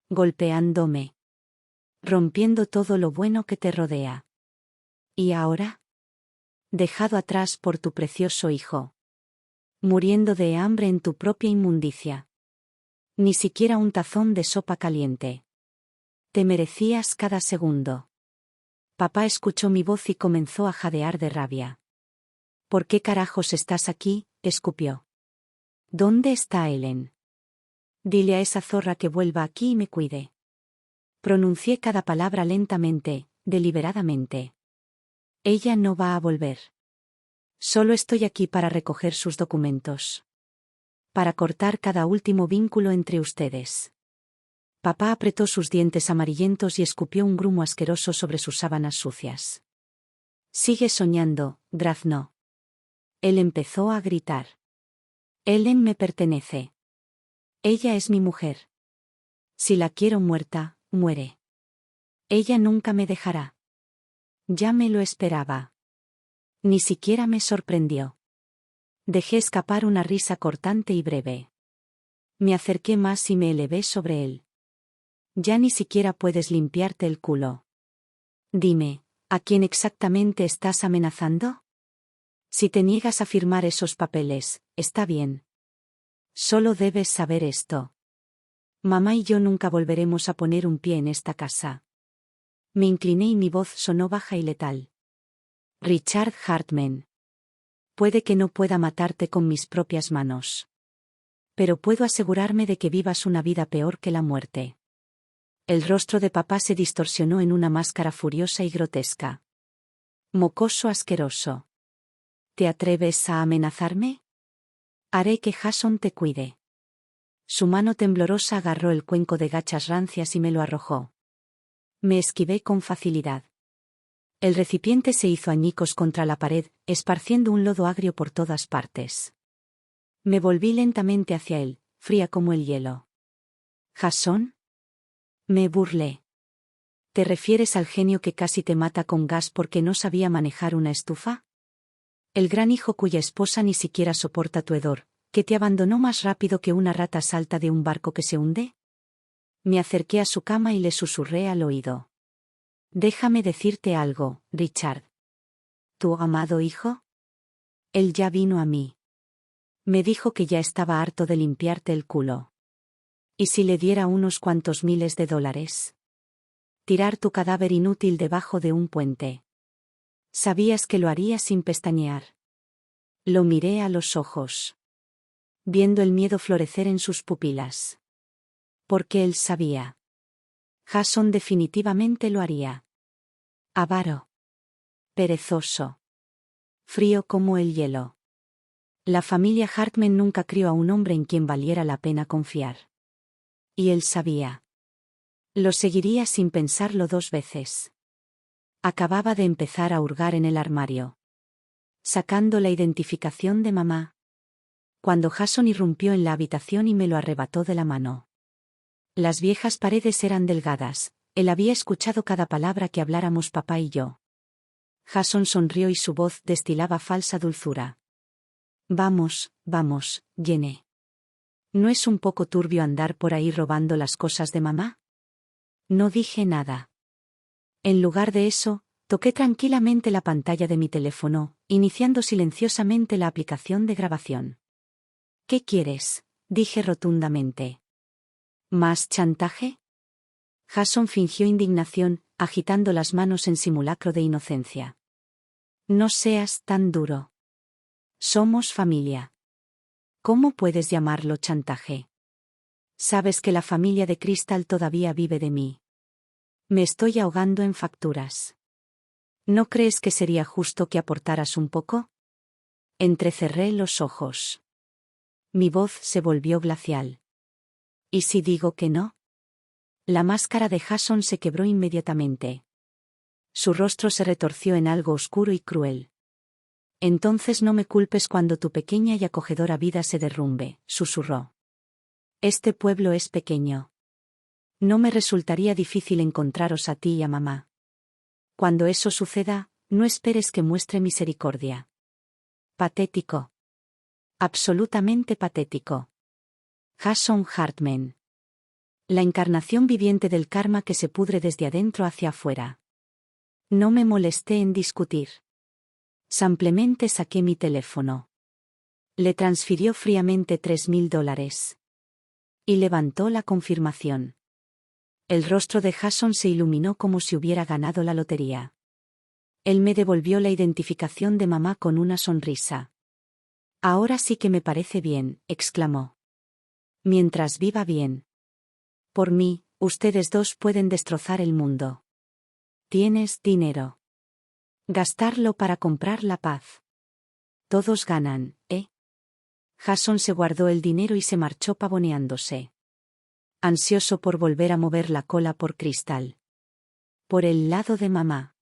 Golpeándome. Rompiendo todo lo bueno que te rodea. ¿Y ahora? Dejado atrás por tu precioso hijo. Muriendo de hambre en tu propia inmundicia. Ni siquiera un tazón de sopa caliente. Te merecías cada segundo. Papá escuchó mi voz y comenzó a jadear de rabia. ¿Por qué carajos estás aquí?, escupió. ¿Dónde está Ellen? Dile a esa zorra que vuelva aquí y me cuide. Pronuncié cada palabra lentamente, deliberadamente. Ella no va a volver. Solo estoy aquí para recoger sus documentos. Para cortar cada último vínculo entre ustedes. Papá apretó sus dientes amarillentos y escupió un grumo asqueroso sobre sus sábanas sucias. Sigue soñando, graznó. Él empezó a gritar. Ellen me pertenece. Ella es mi mujer. Si la quiero muerta, muere. Ella nunca me dejará. Ya me lo esperaba. Ni siquiera me sorprendió. Dejé escapar una risa cortante y breve. Me acerqué más y me elevé sobre él. Ya ni siquiera puedes limpiarte el culo. Dime, ¿a quién exactamente estás amenazando? Si te niegas a firmar esos papeles, está bien. Solo debes saber esto. Mamá y yo nunca volveremos a poner un pie en esta casa. Me incliné y mi voz sonó baja y letal. Richard Hartman. Puede que no pueda matarte con mis propias manos. Pero puedo asegurarme de que vivas una vida peor que la muerte. El rostro de papá se distorsionó en una máscara furiosa y grotesca. Mocoso asqueroso. ¿Te atreves a amenazarme? Haré que Jason te cuide. Su mano temblorosa agarró el cuenco de gachas rancias y me lo arrojó. Me esquivé con facilidad. El recipiente se hizo añicos contra la pared, esparciendo un lodo agrio por todas partes. Me volví lentamente hacia él, fría como el hielo. ¿Jason? Me burlé. ¿Te refieres al genio que casi te mata con gas porque no sabía manejar una estufa? El gran hijo cuya esposa ni siquiera soporta tu hedor, que te abandonó más rápido que una rata salta de un barco que se hunde. Me acerqué a su cama y le susurré al oído. Déjame decirte algo, Richard. ¿Tu amado hijo? Él ya vino a mí. Me dijo que ya estaba harto de limpiarte el culo. ¿Y si le diera unos cuantos miles de dólares? Tirar tu cadáver inútil debajo de un puente. Sabías que lo haría sin pestañear. Lo miré a los ojos, viendo el miedo florecer en sus pupilas. Porque él sabía. Jason definitivamente lo haría. Avaro. Perezoso. Frío como el hielo. La familia Hartman nunca crió a un hombre en quien valiera la pena confiar. Y él sabía. Lo seguiría sin pensarlo dos veces. Acababa de empezar a hurgar en el armario, sacando la identificación de mamá, cuando Jason irrumpió en la habitación y me lo arrebató de la mano. Las viejas paredes eran delgadas, él había escuchado cada palabra que habláramos papá y yo. Jason sonrió y su voz destilaba falsa dulzura. Vamos, vamos, Jenny. ¿No es un poco turbio andar por ahí robando las cosas de mamá? No dije nada. En lugar de eso, toqué tranquilamente la pantalla de mi teléfono, iniciando silenciosamente la aplicación de grabación. ¿Qué quieres?, dije rotundamente. ¿Más chantaje? Jason fingió indignación, agitando las manos en simulacro de inocencia. No seas tan duro. Somos familia. ¿Cómo puedes llamarlo chantaje? Sabes que la familia de Crystal todavía vive de mí. Me estoy ahogando en facturas. ¿No crees que sería justo que aportaras un poco? Entrecerré los ojos. Mi voz se volvió glacial. ¿Y si digo que no? La máscara de Jason se quebró inmediatamente. Su rostro se retorció en algo oscuro y cruel. Entonces no me culpes cuando tu pequeña y acogedora vida se derrumbe, susurró. Este pueblo es pequeño. No me resultaría difícil encontraros a ti y a mamá. Cuando eso suceda, no esperes que muestre misericordia. Patético. Absolutamente patético. Jason Hartman. La encarnación viviente del karma que se pudre desde adentro hacia afuera. No me molesté en discutir. Simplemente saqué mi teléfono. Le transfirió fríamente $3,000. Y levantó la confirmación. El rostro de Jason se iluminó como si hubiera ganado la lotería. Él me devolvió la identificación de mamá con una sonrisa. Ahora sí que me parece bien, exclamó. Mientras viva bien. Por mí, ustedes dos pueden destrozar el mundo. Tienes dinero. Gastarlo para comprar la paz. Todos ganan, ¿eh? Jason se guardó el dinero y se marchó pavoneándose. Ansioso por volver a mover la cola por Crystal. Por el lado de mamá.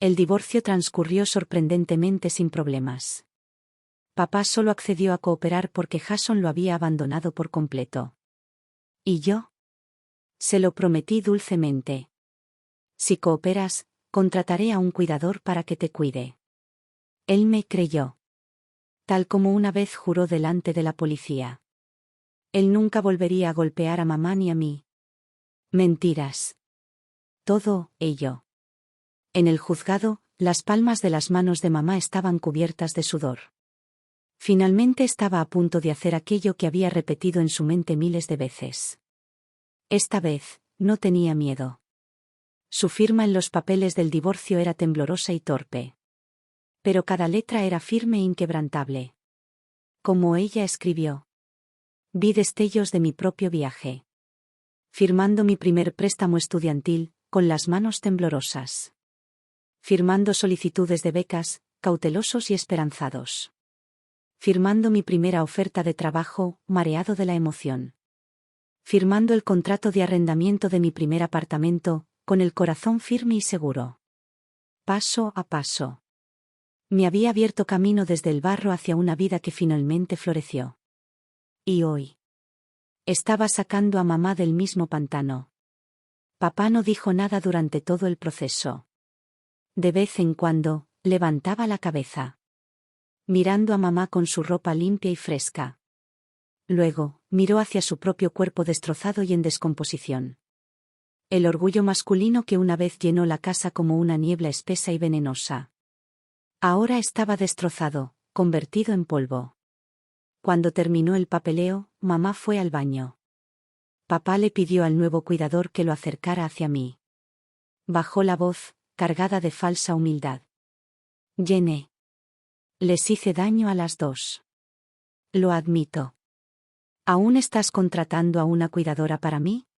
El divorcio transcurrió sorprendentemente sin problemas. Papá solo accedió a cooperar porque Jason lo había abandonado por completo. ¿Y yo? Se lo prometí dulcemente. Si cooperas, contrataré a un cuidador para que te cuide. Él me creyó. Tal como una vez juró delante de la policía. Él nunca volvería a golpear a mamá ni a mí. Mentiras. Todo ello. En el juzgado, las palmas de las manos de mamá estaban cubiertas de sudor. Finalmente estaba a punto de hacer aquello que había repetido en su mente miles de veces. Esta vez, no tenía miedo. Su firma en los papeles del divorcio era temblorosa y torpe. Pero cada letra era firme e inquebrantable. Como ella escribió. Vi destellos de mi propio viaje. Firmando mi primer préstamo estudiantil, con las manos temblorosas. Firmando solicitudes de becas, cautelosos y esperanzados. Firmando mi primera oferta de trabajo, mareado de la emoción. Firmando el contrato de arrendamiento de mi primer apartamento, con el corazón firme y seguro. Paso a paso. Me había abierto camino desde el barro hacia una vida que finalmente floreció. Y hoy. Estaba sacando a mamá del mismo pantano. Papá no dijo nada durante todo el proceso. De vez en cuando, levantaba la cabeza. Mirando a mamá con su ropa limpia y fresca. Luego, miró hacia su propio cuerpo destrozado y en descomposición. El orgullo masculino que una vez llenó la casa como una niebla espesa y venenosa. Ahora estaba destrozado, convertido en polvo. Cuando terminó el papeleo, mamá fue al baño. Papá le pidió al nuevo cuidador que lo acercara hacia mí. Bajó la voz, cargada de falsa humildad. Llené. Les hice daño a las dos. Lo admito. ¿Aún estás contratando a una cuidadora para mí?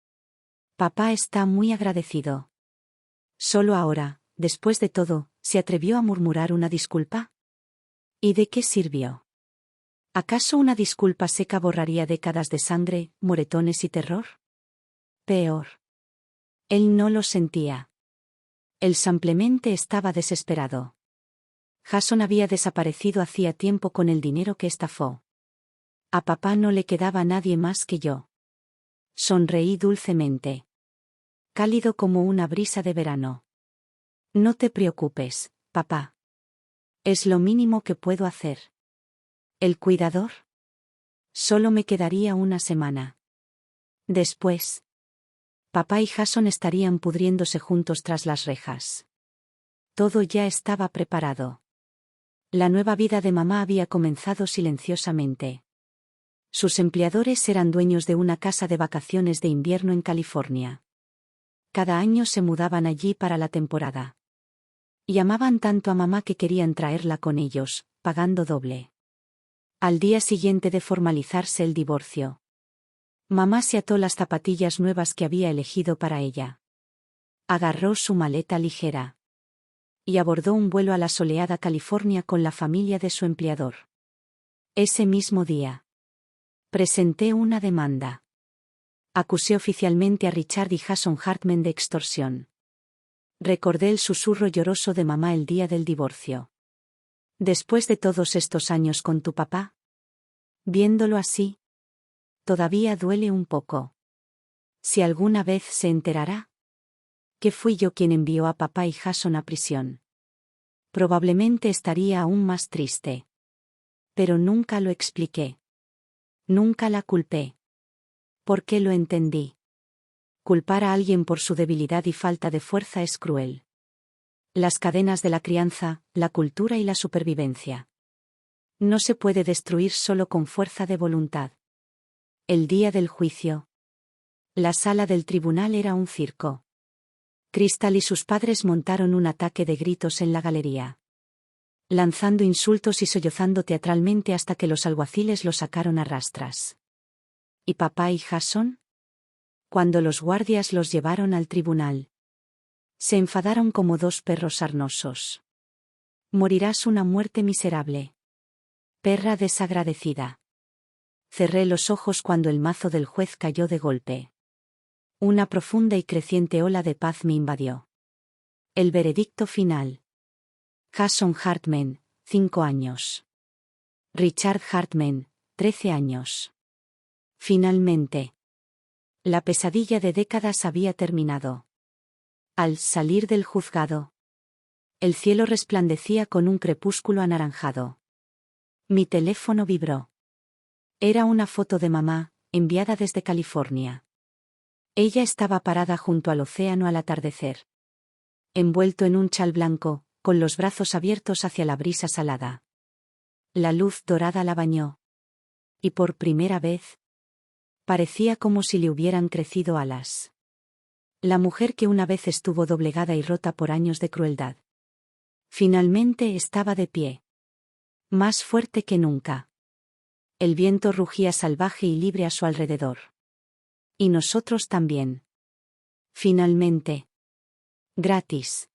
Papá está muy agradecido. Solo ahora, después de todo, se atrevió a murmurar una disculpa. ¿Y de qué sirvió? ¿Acaso una disculpa seca borraría décadas de sangre, moretones y terror? Peor. Él no lo sentía. Él simplemente estaba desesperado. Jason había desaparecido hacía tiempo con el dinero que estafó. A papá no le quedaba nadie más que yo. Sonreí dulcemente. Cálido como una brisa de verano. No te preocupes, papá. Es lo mínimo que puedo hacer. ¿El cuidador? Solo me quedaría una semana. Después. Papá y Jason estarían pudriéndose juntos tras las rejas. Todo ya estaba preparado. La nueva vida de mamá había comenzado silenciosamente. Sus empleadores eran dueños de una casa de vacaciones de invierno en California. Cada año se mudaban allí para la temporada. Y amaban tanto a mamá que querían traerla con ellos, pagando doble. Al día siguiente de formalizarse el divorcio, mamá se ató las zapatillas nuevas que había elegido para ella. Agarró su maleta ligera. Y abordó un vuelo a la soleada California con la familia de su empleador. Ese mismo día. Presenté una demanda. Acusé oficialmente a Richard y Jason Hartman de extorsión. Recordé el susurro lloroso de mamá el día del divorcio. Después de todos estos años con tu papá. Viéndolo así. Todavía duele un poco. Si alguna vez se enterará. Que fui yo quien envió a papá y Jason a prisión. Probablemente estaría aún más triste. Pero nunca lo expliqué. Nunca la culpé. ¿Por qué lo entendí? Culpar a alguien por su debilidad y falta de fuerza es cruel. Las cadenas de la crianza, la cultura y la supervivencia. No se puede destruir solo con fuerza de voluntad. El día del juicio. La sala del tribunal era un circo. Crystal y sus padres montaron un ataque de gritos en la galería. Lanzando insultos y sollozando teatralmente hasta que los alguaciles lo sacaron a rastras. ¿Y papá y Jason? Cuando los guardias los llevaron al tribunal. Se enfadaron como dos perros sarnosos. Morirás una muerte miserable. Perra desagradecida. Cerré los ojos cuando el mazo del juez cayó de golpe. Una profunda y creciente ola de paz me invadió. El veredicto final. Jason Hartman, 5 años. Richard Hartman, 13 años. Finalmente. La pesadilla de décadas había terminado. Al salir del juzgado, el cielo resplandecía con un crepúsculo anaranjado. Mi teléfono vibró. Era una foto de mamá, enviada desde California. Ella estaba parada junto al océano al atardecer. Envuelto en un chal blanco, con los brazos abiertos hacia la brisa salada. La luz dorada la bañó. Y por primera vez, parecía como si le hubieran crecido alas. La mujer que una vez estuvo doblegada y rota por años de crueldad. Finalmente estaba de pie. Más fuerte que nunca. El viento rugía salvaje y libre a su alrededor. Y nosotros también. Finalmente. Gratis.